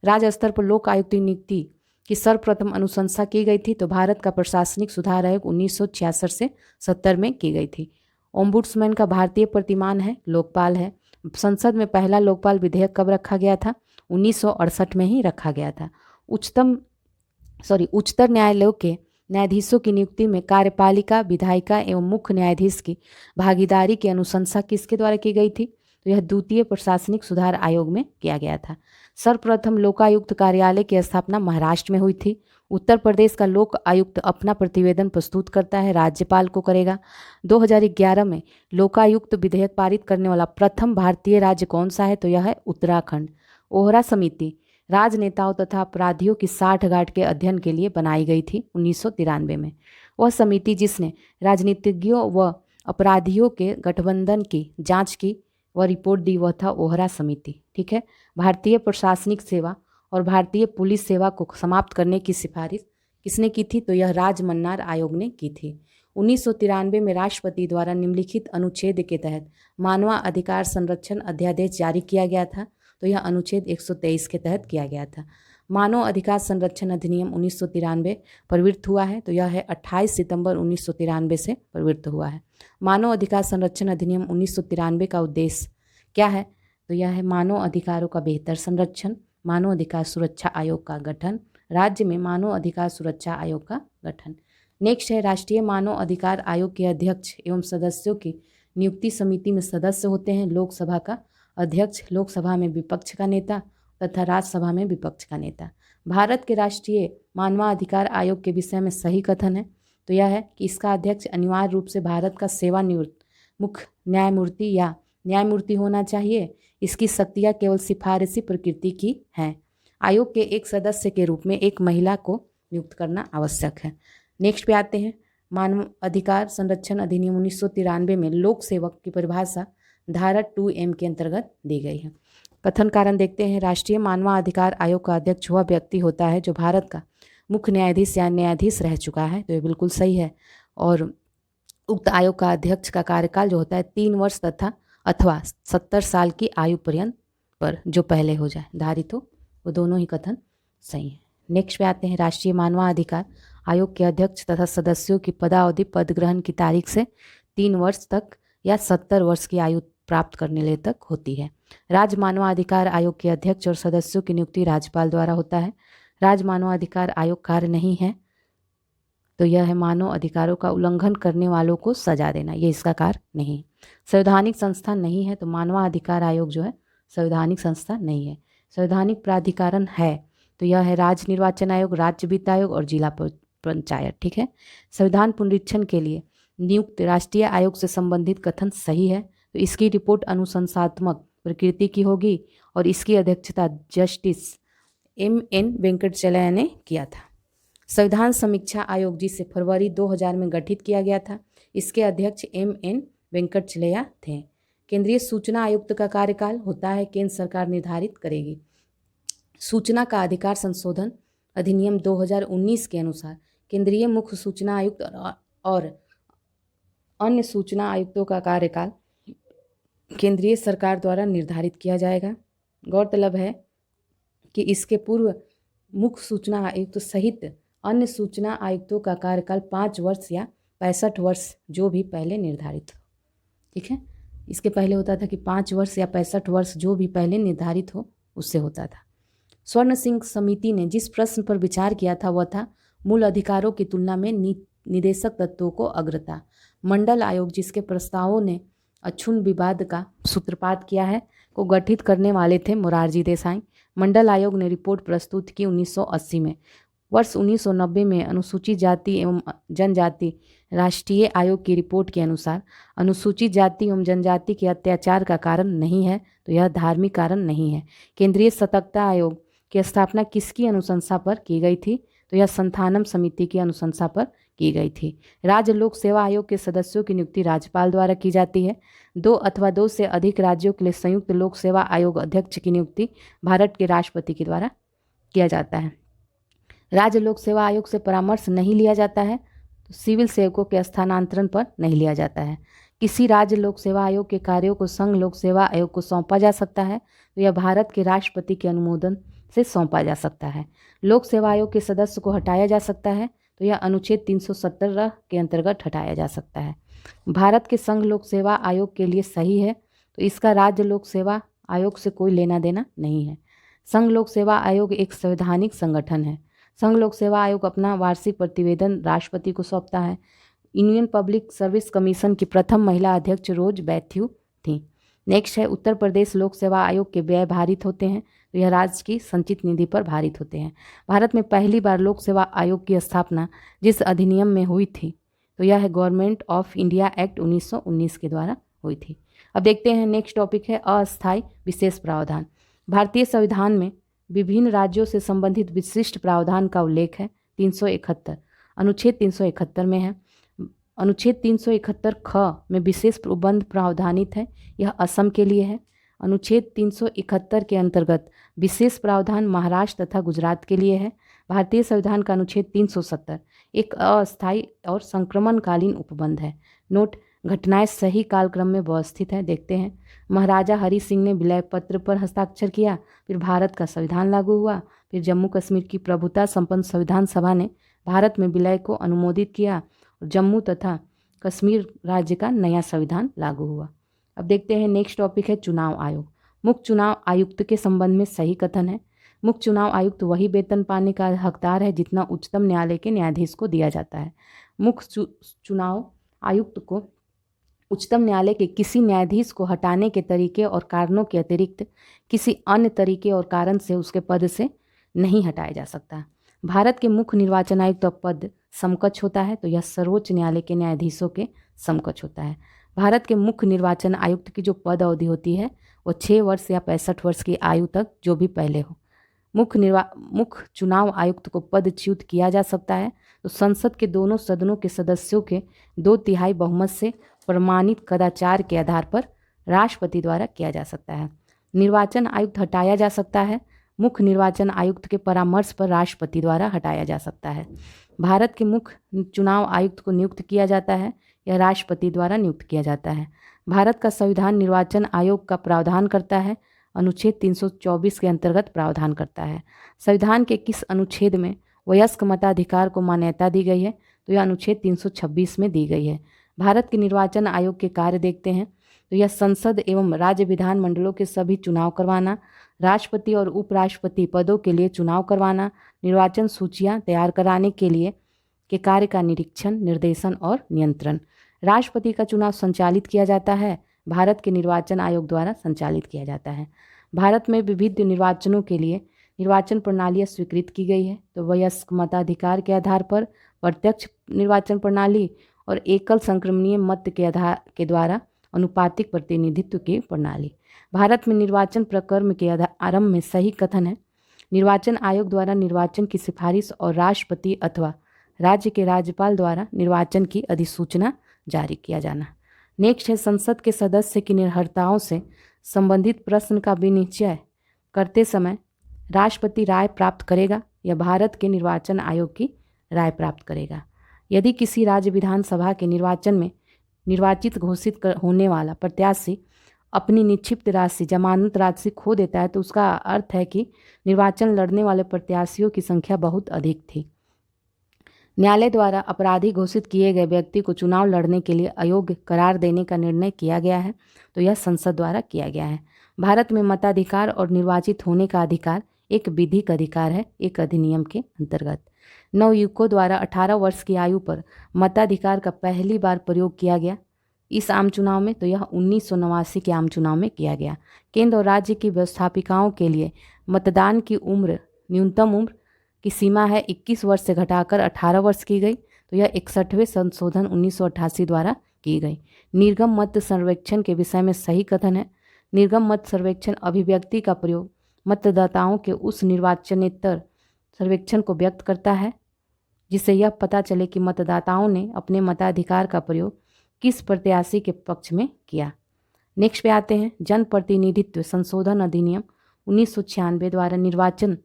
राज्य स्तर पर लोकायुक्त नीति की सर्वप्रथम अनुशंसा की गई थी, तो भारत का प्रशासनिक सुधार आयोग 1966 से 70 में की गई थी। ओम्बुड्समैन का भारतीय प्रतिमान है लोकपाल है। संसद में पहला लोकपाल विधेयक कब रखा गया था? 1968 में ही रखा गया था। उच्चतर न्यायालयों के न्यायाधीशों की नियुक्ति में कार्यपालिका, विधायिका एवं मुख्य न्यायाधीश की भागीदारी की अनुशंसा किसके द्वारा की गई थी? तो यह द्वितीय प्रशासनिक सुधार आयोग में किया गया था। सर्वप्रथम लोकायुक्त कार्यालय की स्थापना महाराष्ट्र में हुई थी। उत्तर प्रदेश का लोक आयुक्त अपना प्रतिवेदन प्रस्तुत करता है, राज्यपाल को करेगा। 2011 में लोकायुक्त विधेयक पारित करने वाला प्रथम भारतीय राज्य कौन सा है? तो यह है उत्तराखंड। ओहरा समिति राजनेताओं तथा अपराधियों की साठगांठ के अध्ययन के लिए बनाई गई थी 1993 में। वह समिति जिसने राजनीतिज्ञों व अपराधियों के गठबंधन की जांच की वह रिपोर्ट दी, वह था ओहरा समिति। ठीक है। भारतीय प्रशासनिक सेवा और भारतीय पुलिस सेवा को समाप्त करने की सिफारिश किसने की थी? तो यह राजमन्नार आयोग ने की थी। 1993 में राष्ट्रपति द्वारा निम्नलिखित अनुच्छेद के तहत मानवाधिकार संरक्षण अध्यादेश जारी किया गया था, तो यह अनुच्छेद 123 के तहत किया गया था। मानव अधिकार संरक्षण अधिनियम 1993 प्रवृत्त हुआ है, तो यह है 28 सितंबर 1993 से प्रवृत्त हुआ है। मानव अधिकार संरक्षण अधिनियम 1993 का उद्देश्य क्या है? तो यह है मानव अधिकारों का बेहतर संरक्षण, मानव अधिकार सुरक्षा आयोग का गठन, राज्य में मानव अधिकार सुरक्षा आयोग का गठन। नेक्स्ट है राष्ट्रीय मानव अधिकार आयोग के अध्यक्ष एवं सदस्यों की नियुक्ति समिति में सदस्य होते हैं लोकसभा का अध्यक्ष, लोकसभा में विपक्ष का नेता तथा राज्यसभा में विपक्ष का नेता। भारत के राष्ट्रीय मानवाधिकार आयोग के विषय में सही कथन है, तो यह है कि इसका अध्यक्ष अनिवार्य रूप से भारत का सेवानिवृत्त मुख्य न्यायमूर्ति या न्यायमूर्ति होना चाहिए। इसकी शक्तियाँ केवल सिफारिशी प्रकृति की हैं। आयोग के एक सदस्य के रूप में एक महिला को नियुक्त करना आवश्यक है। नेक्स्ट पे आते हैं, मानव अधिकार संरक्षण अधिनियम 1993 में लोक सेवक की परिभाषा धारा 2M के अंतर्गत दी गई है। कथन कारण देखते हैं। राष्ट्रीय मानवाधिकार आयोग का अध्यक्ष वह व्यक्ति होता है जो भारत का मुख्य न्यायाधीश या न्यायाधीश रह चुका है, तो ये बिल्कुल सही है। और उक्त आयोग का अध्यक्ष का कार्यकाल जो होता है 3 वर्ष तथा अथवा 70 साल की आयु पर्यंत पर जो पहले हो जाए धारित हो, वो दोनों ही कथन सही है। नेक्स्ट पे आते हैं, राष्ट्रीय मानवाधिकार आयोग के अध्यक्ष तथा सदस्यों की पदावधि पद ग्रहण की तारीख से 3 वर्ष तक या 70 वर्ष की आयु प्राप्त करने ले तक होती है। राज्य मानवाधिकार आयोग के अध्यक्ष और सदस्यों की नियुक्ति राज्यपाल द्वारा होता है। राज्य मानवाधिकार आयोग कार्य नहीं है, तो यह है मानव अधिकारों का उल्लंघन करने वालों को सजा देना, ये इसका कार्य नहीं। संवैधानिक संस्था नहीं है, तो मानवाधिकार आयोग जो है संवैधानिक संस्था नहीं है। संवैधानिक प्राधिकरण है, तो यह है राज्य निर्वाचन आयोग, राज्य वित्त आयोग और जिला पंचायत। ठीक है। संविधान पुनरीक्षण के लिए नियुक्त राष्ट्रीय आयोग से संबंधित कथन सही है, तो इसकी रिपोर्ट अनुशंसात्मक प्रकृति की होगी और इसकी अध्यक्षता जस्टिस MN वेंकटचलैया ने किया था। संविधान समीक्षा आयोग जिसे फरवरी 2000 में गठित किया गया था, इसके अध्यक्ष MN वेंकटचलैया थे। केंद्रीय सूचना आयुक्त का कार्यकाल होता है केंद्र सरकार निर्धारित करेगी। सूचना का अधिकार संशोधन अधिनियम 2019 के अनुसार केंद्रीय मुख्य सूचना आयुक्त और अन्य सूचना आयुक्तों का कार्यकाल केंद्रीय सरकार द्वारा निर्धारित किया जाएगा। गौरतलब है कि इसके पूर्व मुख्य सूचना आयुक्त सहित अन्य सूचना आयुक्तों का कार्यकाल 5 वर्ष या 65 वर्ष जो भी पहले निर्धारित हो। ठीक है, इसके पहले होता था कि 5 वर्ष या 65 वर्ष जो भी पहले निर्धारित हो उससे होता था। स्वर्ण सिंह समिति ने जिस प्रश्न पर विचार किया था वह था मूल अधिकारों की तुलना में निदेशक तत्वों को अग्रता। मंडल आयोग जिसके प्रस्तावों ने अक्षुण्ण विवाद का सूत्रपात किया है को गठित करने वाले थे मोरारजी देसाई। मंडल आयोग ने रिपोर्ट प्रस्तुत की 1980 में। वर्ष 1990 में अनुसूचित जाति एवं जनजाति राष्ट्रीय आयोग की रिपोर्ट के अनुसार अनुसूचित जाति एवं जनजाति के अत्याचार का कारण नहीं है तो यह धार्मिक कारण नहीं है। केंद्रीय सतर्कता आयोग की स्थापना किसकी अनुशंसा पर की गई थी तो यह संथानम समिति की अनुशंसा पर की गई थी। राज्य लोक सेवा आयोग के सदस्यों की नियुक्ति राज्यपाल द्वारा की जाती है। 2 अथवा 2 से अधिक राज्यों के लिए संयुक्त लोक सेवा आयोग अध्यक्ष की नियुक्ति भारत के राष्ट्रपति के द्वारा किया जाता है। राज्य लोक सेवा आयोग से परामर्श नहीं लिया जाता है तो सिविल सेवकों के स्थानांतरण पर नहीं लिया जाता है। किसी राज्य लोक सेवा आयोग के कार्यों को संघ लोक सेवा आयोग को सौंपा जा सकता है तो यह भारत के राष्ट्रपति के अनुमोदन से सौंपा जा सकता है। लोक सेवा आयोग के सदस्य को हटाया जा सकता है तो यह अनुच्छेद 317 के अंतर्गत हटाया जा सकता है। भारत के संघ लोक सेवा आयोग के लिए सही है तो इसका राज्य लोक सेवा आयोग से कोई लेना देना नहीं है। संघ लोक सेवा आयोग एक संवैधानिक संगठन है। संघ लोक सेवा आयोग अपना वार्षिक प्रतिवेदन राष्ट्रपति को सौंपता है। यूनियन पब्लिक सर्विस कमीशन की प्रथम महिला अध्यक्ष रोज बैथ्यू थी। नेक्स्ट है उत्तर प्रदेश लोक सेवा आयोग के व्यय भारित होते हैं तो यह राज्य की संचित निधि पर भारित होते हैं। भारत में पहली बार लोक सेवा आयोग की स्थापना जिस अधिनियम में हुई थी तो यह है गवर्नमेंट ऑफ इंडिया एक्ट 1919 के द्वारा हुई थी। अब देखते हैं नेक्स्ट टॉपिक है अस्थायी विशेष प्रावधान। भारतीय संविधान में विभिन्न राज्यों से संबंधित विशिष्ट प्रावधान का उल्लेख है। 371 अनुच्छेद 371 में है। अनुच्छेद 371 ख में विशेष प्रबंध प्रावधानित है, यह असम के लिए है। अनुच्छेद 371 के अंतर्गत विशेष प्रावधान महाराष्ट्र तथा गुजरात के लिए है। भारतीय संविधान का अनुच्छेद 370 एक अस्थायी और संक्रमणकालीन उपबंध है। नोट घटनाएं सही कालक्रम में व्यवस्थित है। देखते हैं महाराजा हरि सिंह ने विलय पत्र पर हस्ताक्षर किया, फिर भारत का संविधान लागू हुआ, फिर जम्मू कश्मीर की प्रभुता संपन्न संविधान सभा ने भारत में विलय को अनुमोदित किया और जम्मू तथा कश्मीर राज्य का नया संविधान लागू हुआ। अब देखते हैं नेक्स्ट टॉपिक है चुनाव आयोग। मुख्य चुनाव आयुक्त के संबंध में सही कथन है। मुख्य चुनाव आयुक्त वही वेतन पाने का हकदार है जितना उच्चतम न्यायालय के न्यायाधीश को दिया जाता है। मुख्य चुनाव आयुक्त को उच्चतम न्यायालय के किसी न्यायाधीश को हटाने के तरीके और कारणों के अतिरिक्त किसी अन्य तरीके और कारण से उसके पद से नहीं हटाया जा सकता। भारत के मुख्य निर्वाचन आयुक्त का पद समकक्ष होता है तो यह सर्वोच्च न्यायालय के न्यायाधीशों के समकक्ष होता है। भारत के मुख्य निर्वाचन आयुक्त की जो पद अवधि होती है वो 6 वर्ष या 65 वर्ष की आयु तक जो भी पहले हो। मुख्य चुनाव आयुक्त को पदच्युत किया जा सकता है तो संसद के दोनों सदनों के सदस्यों के 2/3 बहुमत से प्रमाणित कदाचार के आधार पर राष्ट्रपति द्वारा किया जा सकता है। निर्वाचन आयुक्त हटाया जा सकता है। मुख्य निर्वाचन आयुक्त के परामर्श पर राष्ट्रपति द्वारा हटाया जा सकता है। भारत के मुख्य चुनाव आयुक्त को नियुक्त किया जाता है या राष्ट्रपति द्वारा नियुक्त किया जाता है। भारत का संविधान निर्वाचन आयोग का प्रावधान करता है। अनुच्छेद 324 के अंतर्गत प्रावधान करता है। संविधान के किस अनुच्छेद में वयस्क मताधिकार को मान्यता दी गई है तो यह अनुच्छेद 326 में दी गई है। भारत के निर्वाचन आयोग के कार्य देखते हैं तो यह संसद एवं राज्य विधान मंडलों के सभी चुनाव करवाना, राष्ट्रपति और उपराष्ट्रपति पदों के लिए चुनाव करवाना, निर्वाचन सूचियां तैयार कराने के लिए के कार्य का निरीक्षण, निर्देशन और नियंत्रण। राष्ट्रपति का चुनाव संचालित किया जाता है, भारत के निर्वाचन आयोग द्वारा संचालित किया जाता है। भारत में विविध निर्वाचनों के लिए निर्वाचन प्रणालियाँ स्वीकृत की गई है तो वयस्क मताधिकार के आधार पर प्रत्यक्ष निर्वाचन प्रणाली और एकल संक्रमणीय मत के आधार के द्वारा अनुपातिक प्रतिनिधित्व की प्रणाली। भारत में निर्वाचन प्रक्रम के आरंभ में सही कथन है। निर्वाचन आयोग द्वारा निर्वाचन की सिफारिश और राष्ट्रपति अथवा राज्य के राज्यपाल द्वारा निर्वाचन की अधिसूचना जारी किया जाना। नेक्स्ट है संसद के सदस्य की निर्भरताओं से संबंधित प्रश्न का विनिश्चय करते समय राष्ट्रपति राय प्राप्त करेगा या भारत के निर्वाचन आयोग की राय प्राप्त करेगा। यदि किसी राज्य विधानसभा के निर्वाचन में निर्वाचित घोषित होने वाला प्रत्याशी अपनी निक्षिप्त राशि जमानत राशि खो देता है तो उसका अर्थ है कि निर्वाचन लड़ने वाले प्रत्याशियों की संख्या बहुत अधिक थी। न्यायालय द्वारा अपराधी घोषित किए गए व्यक्ति को चुनाव लड़ने के लिए अयोग्य करार देने का निर्णय किया गया है, तो यह संसद द्वारा किया गया है। भारत में मताधिकार और निर्वाचित होने का अधिकार एक विधिक अधिकार है, एक अधिनियम के अंतर्गत। नवयुवकों द्वारा 18 वर्ष की आयु पर मताधिकार का पहली बार प्रयोग किया गया इस आम चुनाव में, तो यह 1989 के आम चुनाव में किया गया। केंद्र और राज्य की व्यवस्थापिकाओं के लिए मतदान की उम्र, न्यूनतम उम्र की सीमा है 21 वर्ष से घटाकर 18 वर्ष की गई, तो यह 61वें संशोधन 1988 द्वारा की गई। निर्गम मत सर्वेक्षण के विषय में सही कथन है। निर्गम मत सर्वेक्षण अभिव्यक्ति का प्रयोग मतदाताओं के उस निर्वाचनेतर सर्वेक्षण को व्यक्त करता है जिससे यह पता चले कि मतदाताओं ने अपने मताधिकार का प्रयोग किस प्रत्याशी के पक्ष में किया। नेक्स्ट पे आते हैं, जनप्रतिनिधित्व संशोधन अधिनियम 1996 द्वारा निर्वाचन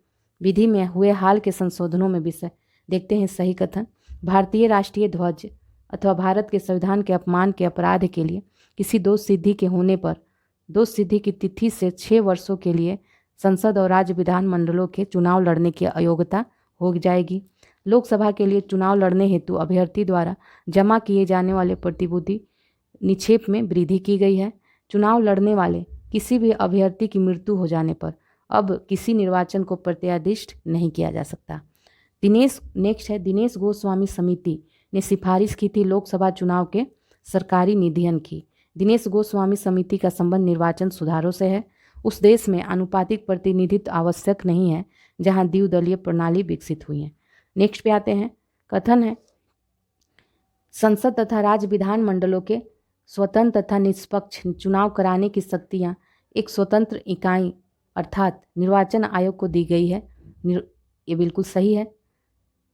विधि में हुए हाल के संशोधनों में विषय देखते हैं सही कथन। भारतीय राष्ट्रीय ध्वज अथवा भारत के संविधान के अपमान के अपराध के लिए किसी दोष सिद्धि के होने पर दोष सिद्धि की तिथि से 6 वर्षों के लिए संसद और राज्य विधानमंडलों के चुनाव लड़ने की अयोग्यता हो जाएगी। लोकसभा के लिए चुनाव लड़ने हेतु अभ्यर्थी द्वारा जमा किए जाने वाले प्रतिभूति निक्षेप में वृद्धि की गई है। चुनाव लड़ने वाले किसी भी अभ्यर्थी की मृत्यु हो जाने पर अब किसी निर्वाचन को प्रत्यादिष्ट नहीं किया जा सकता। नेक्स्ट है, दिनेश गोस्वामी समिति ने सिफारिश की थी लोकसभा चुनाव के सरकारी निधियन की। दिनेश गोस्वामी समिति का संबंध निर्वाचन सुधारों से है। उस देश में आनुपातिक प्रतिनिधित्व आवश्यक नहीं है जहां द्विदलीय प्रणाली विकसित हुई है। नेक्स्ट पे आते हैं, कथन है संसद तथा राज्य विधानमंडलों के स्वतंत्र तथा निष्पक्ष चुनाव कराने की शक्तियां एक स्वतंत्र इकाई अर्थात निर्वाचन आयोग को दी गई है। ये बिल्कुल सही है।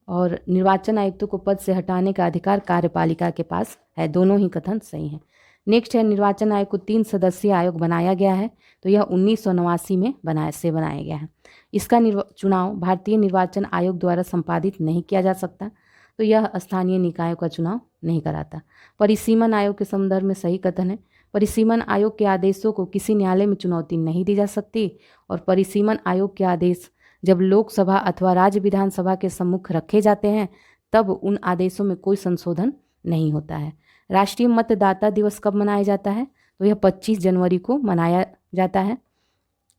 और निर्वाचन आयुक्तों को पद से हटाने का अधिकार कार्यपालिका के पास है। दोनों ही कथन सही हैं। नेक्स्ट है, निर्वाचन आयोग को 3 सदस्यीय आयोग बनाया गया है, तो यह 1989 में बनाया गया है। इसका चुनाव भारतीय निर्वाचन आयोग द्वारा संपादित नहीं किया जा सकता, तो यह स्थानीय निकायों का चुनाव नहीं कराता। परिसीमन आयोग के संदर्भ में सही कथन है। परिसीमन आयोग के आदेशों को किसी न्यायालय में चुनौती नहीं दी जा सकती और परिसीमन आयोग के आदेश जब लोकसभा अथवा राज्य विधानसभा के सम्मुख रखे जाते हैं तब उन आदेशों में कोई संशोधन नहीं होता है। राष्ट्रीय मतदाता दिवस कब मनाया जाता है, तो यह 25 जनवरी को मनाया जाता है।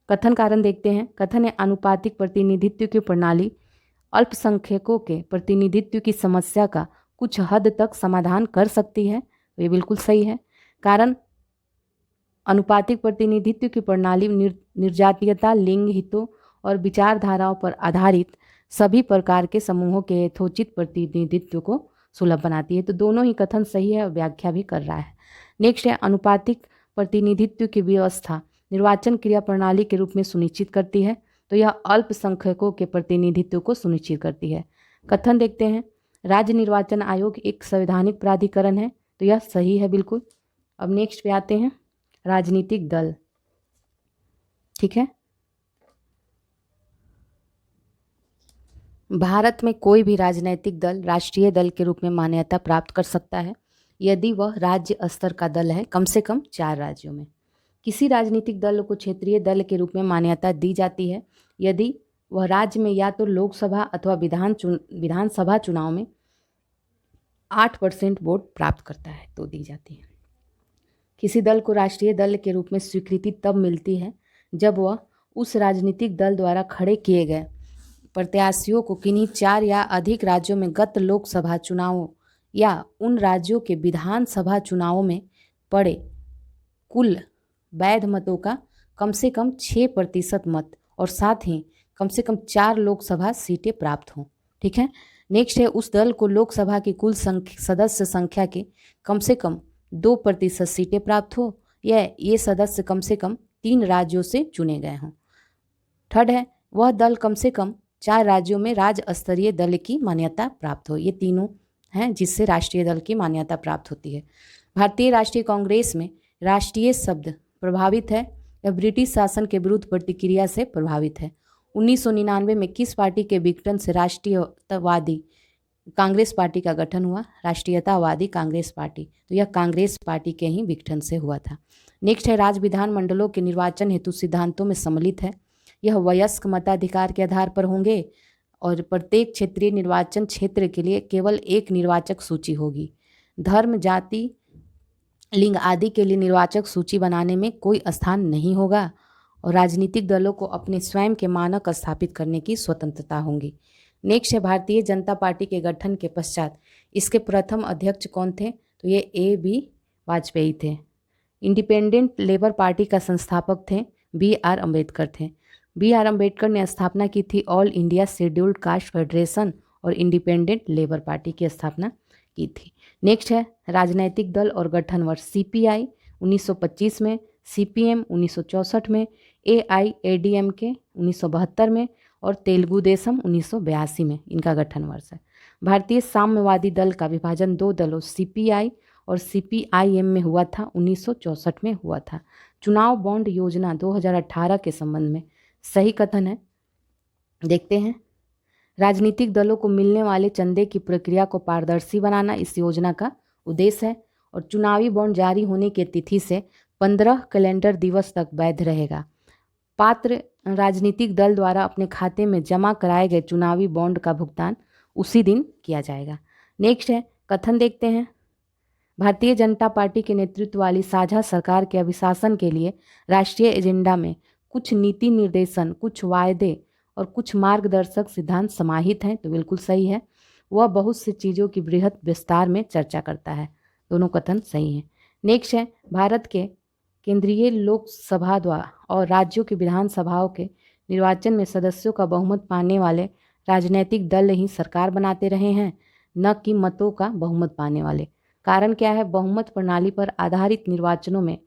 कथन कारण देखते हैं। कथन है, आनुपातिक प्रतिनिधित्व की प्रणाली अल्पसंख्यकों के प्रतिनिधित्व की समस्या का कुछ हद तक समाधान कर सकती है, तो ये बिल्कुल सही है। कारण अनुपातिक प्रतिनिधित्व की प्रणाली निर्जातीयता, लिंग, हितों और विचारधाराओं पर आधारित सभी प्रकार के समूहों के यथोचित प्रतिनिधित्व को सुलभ बनाती है, तो दोनों ही कथन सही है और व्याख्या भी कर रहा है। नेक्स्ट है, अनुपातिक प्रतिनिधित्व की व्यवस्था निर्वाचन क्रिया प्रणाली के रूप में सुनिश्चित करती है, तो यह अल्पसंख्यकों के प्रतिनिधित्व को सुनिश्चित करती है। कथन देखते हैं, राज्य निर्वाचन आयोग एक संवैधानिक प्राधिकरण है, तो यह सही है बिल्कुल। अब नेक्स्ट पे आते हैं, राजनीतिक दल। ठीक है, भारत में कोई भी राजनीतिक दल राष्ट्रीय दल के रूप में मान्यता प्राप्त कर सकता है यदि वह राज्य स्तर का दल है, कम से कम 4 राज्यों में। किसी राजनीतिक दल को क्षेत्रीय दल के रूप में मान्यता दी जाती है यदि वह राज्य में या तो लोकसभा अथवा विधानसभा चुनाव में 8% वोट प्राप्त करता है तो दी जाती है। किसी दल को राष्ट्रीय दल के रूप में स्वीकृति तब मिलती है जब वह उस राजनीतिक दल द्वारा खड़े किए गए प्रत्याशियों को किन्हीं 4 या अधिक राज्यों में गत लोकसभा चुनावों या उन राज्यों के विधानसभा चुनावों में पड़े कुल वैध मतों का कम से कम 6% मत और साथ ही कम से कम 4 लोकसभा सीटें प्राप्त हों। ठीक है, नेक्स्ट है, उस दल को लोकसभा की कुल सदस्य संख्या के कम से कम 2% सीटें प्राप्त हो या ये सदस्य कम से कम 3 राज्यों से चुने गए हों। थर्ड है, वह दल कम से कम 4 राज्यों में राज्य स्तरीय दल की मान्यता प्राप्त हो। ये तीनों हैं जिससे राष्ट्रीय दल की मान्यता प्राप्त होती है। भारतीय राष्ट्रीय कांग्रेस में राष्ट्रीय शब्द प्रभावित है या ब्रिटिश शासन के विरुद्ध प्रतिक्रिया से प्रभावित है। 1999 में किस पार्टी के विघटन से राष्ट्रीयतावादी कांग्रेस पार्टी का गठन हुआ, राष्ट्रीयतावादी कांग्रेस पार्टी। तो यह कांग्रेस पार्टी के ही विघटन से हुआ था। नेक्स्ट है, राज्य विधानमंडलों के निर्वाचन हेतु सिद्धांतों में सम्मिलित है। यह वयस्क मताधिकार के आधार पर होंगे और प्रत्येक क्षेत्रीय निर्वाचन क्षेत्र के लिए केवल एक निर्वाचक सूची होगी। धर्म, जाति, लिंग आदि के लिए निर्वाचक सूची बनाने में कोई स्थान नहीं होगा और राजनीतिक दलों को अपने स्वयं के मानक स्थापित करने की स्वतंत्रता होगी। नेक्स्ट है, भारतीय जनता पार्टी के गठन के पश्चात इसके प्रथम अध्यक्ष कौन थे? तो ये A.B. वाजपेयी थे। इंडिपेंडेंट लेबर पार्टी का संस्थापक थे B.R. अम्बेडकर थे। B.R. अम्बेडकर ने स्थापना की थी all India scheduled caste federation और इंडिपेंडेंट लेबर पार्टी की स्थापना की थी। नेक्स्ट है, राजनैतिक दल और गठन वर्ष। CPI 1925 में, CPM 1964 में, AIADMK 1972 में और तेलुगु देशम 1982 में इनका गठन वर्ष है। भारतीय साम्यवादी दल का विभाजन दो दलों CPI और CPIM में हुआ था, 1964 में हुआ था। चुनाव बॉन्ड योजना 2018 के संबंध में सही कथन है, देखते हैं। राजनीतिक दलों को मिलने वाले चंदे की प्रक्रिया को पारदर्शी बनाना इस योजना का उद्देश्य है और चुनावी बॉन्ड जारी होने की तिथि से 15 कैलेंडर दिवस तक वैध रहेगा। पात्र राजनीतिक दल द्वारा अपने खाते में जमा कराए गए चुनावी बॉन्ड का भुगतान उसी दिन किया जाएगा। नेक्स्ट है, कथन देखते हैं। भारतीय जनता पार्टी के नेतृत्व वाली साझा सरकार के अभिशासन के लिए राष्ट्रीय एजेंडा में कुछ नीति निर्देशन, कुछ वायदे और कुछ मार्गदर्शक सिद्धांत समाहित हैं। तो बिल्कुल सही है। वह बहुत सी चीज़ों की बृहत विस्तार में चर्चा करता है। दोनों कथन सही हैं। नेक्स्ट है, भारत के केंद्रीय लोकसभा द्वारा और राज्यों की विधानसभाओं के निर्वाचन में सदस्यों का बहुमत पाने वाले राजनीतिक दल ही सरकार बनाते रहे हैं, न कि मतों का बहुमत पाने वाले। कारण क्या है? बहुमत प्रणाली पर आधारित निर्वाचनों में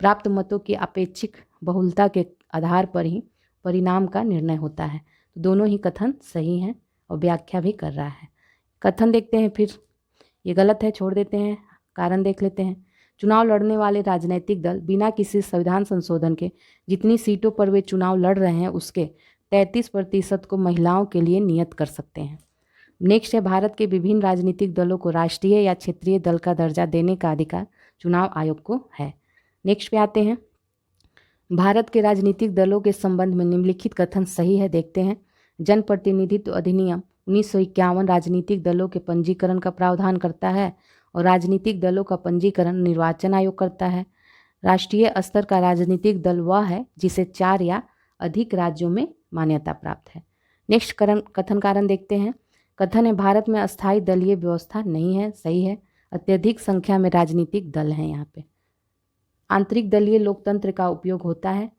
प्राप्त मतों की अपेक्षिक बहुलता के आधार पर ही परिणाम का निर्णय होता है। तो दोनों ही कथन सही हैं और व्याख्या भी कर रहा है। कथन देखते हैं फिर, ये गलत है, छोड़ देते हैं, कारण देख लेते हैं। चुनाव लड़ने वाले राजनीतिक दल बिना किसी संविधान संशोधन के जितनी सीटों पर वे चुनाव लड़ रहे हैं उसके 33% को महिलाओं के लिए नियत कर सकते हैं। नेक्स्ट है, भारत के विभिन्न राजनीतिक दलों को राष्ट्रीय या क्षेत्रीय दल का दर्जा देने का अधिकार चुनाव आयोग को है। नेक्स्ट पे आते हैं, भारत के राजनीतिक दलों के संबंध में निम्नलिखित कथन सही है, देखते हैं। जनप्रतिनिधित्व अधिनियम 1951 राजनीतिक दलों के पंजीकरण का प्रावधान करता है और राजनीतिक दलों का पंजीकरण निर्वाचन आयोग करता है। राष्ट्रीय स्तर का राजनीतिक दल वह है जिसे 4 या अधिक राज्यों में मान्यता प्राप्त है। नेक्स्ट कथन कारण देखते हैं। कथन है, भारत में अस्थायी दलीय व्यवस्था नहीं है, सही है। अत्यधिक संख्या में राजनीतिक दल हैं यहाँ पे। आंतरिक दलीय लोकतंत्र का उपयोग होता है।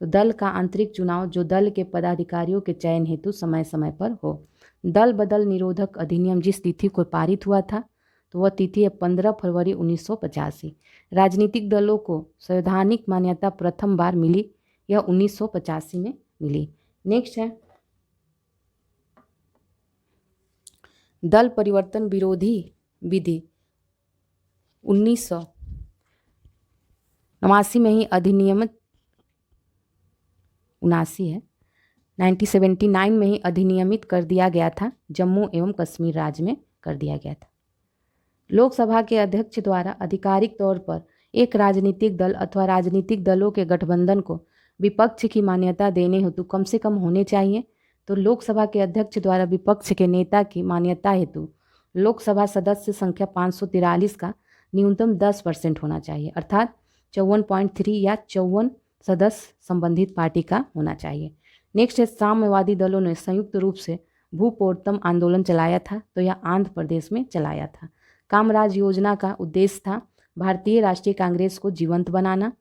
तो दल का आंतरिक चुनाव जो दल के पदाधिकारियों के चयन हेतु समय समय पर हो। दल बदल निरोधक अधिनियम जिस तिथि को पारित हुआ था तो वह तिथि है 15 फरवरी 1985। राजनीतिक दलों को संवैधानिक मान्यता प्रथम बार मिली, यह 1985 में मिली। नेक्स्ट है, दल परिवर्तन विरोधी विधि 1989 में ही अधिनियमित 79 है 1979 में ही अधिनियमित कर दिया गया था। जम्मू एवं कश्मीर राज्य में कर दिया गया था। लोकसभा के अध्यक्ष द्वारा आधिकारिक तौर पर एक राजनीतिक दल अथवा राजनीतिक दलों के गठबंधन को विपक्ष की मान्यता देने हेतु कम से कम होने चाहिए। तो लोकसभा के अध्यक्ष द्वारा विपक्ष के नेता की मान्यता हेतु लोकसभा सदस्य संख्या 543 का न्यूनतम 10% होना चाहिए, अर्थात 54.3 या 54 सदस्य संबंधित पार्टी का होना चाहिए। नेक्स्ट है, साम्यवादी दलों ने संयुक्त रूप से भूपोर्तम आंदोलन चलाया था, तो यह आंध्र प्रदेश में चलाया था। कामराज योजना का उद्देश्य था भारतीय राष्ट्रीय कांग्रेस को जीवंत बनाना।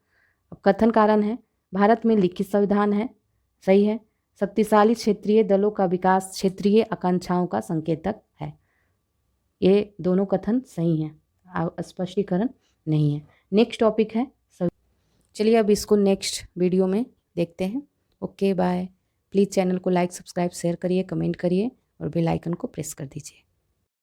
अब कथन कारण है, भारत में लिखित संविधान है, सही है। शक्तिशाली क्षेत्रीय दलों का विकास क्षेत्रीय आकांक्षाओं का संकेतक है। ये दोनों कथन सही हैं, स्पष्टीकरण नहीं है। नेक्स्ट टॉपिक है, चलिए अब इसको नेक्स्ट वीडियो में देखते हैं। Okay bye. प्लीज़ चैनल को लाइक, सब्सक्राइब, शेयर करिए, कमेंट करिए और बेल आइकन को प्रेस कर दीजिए।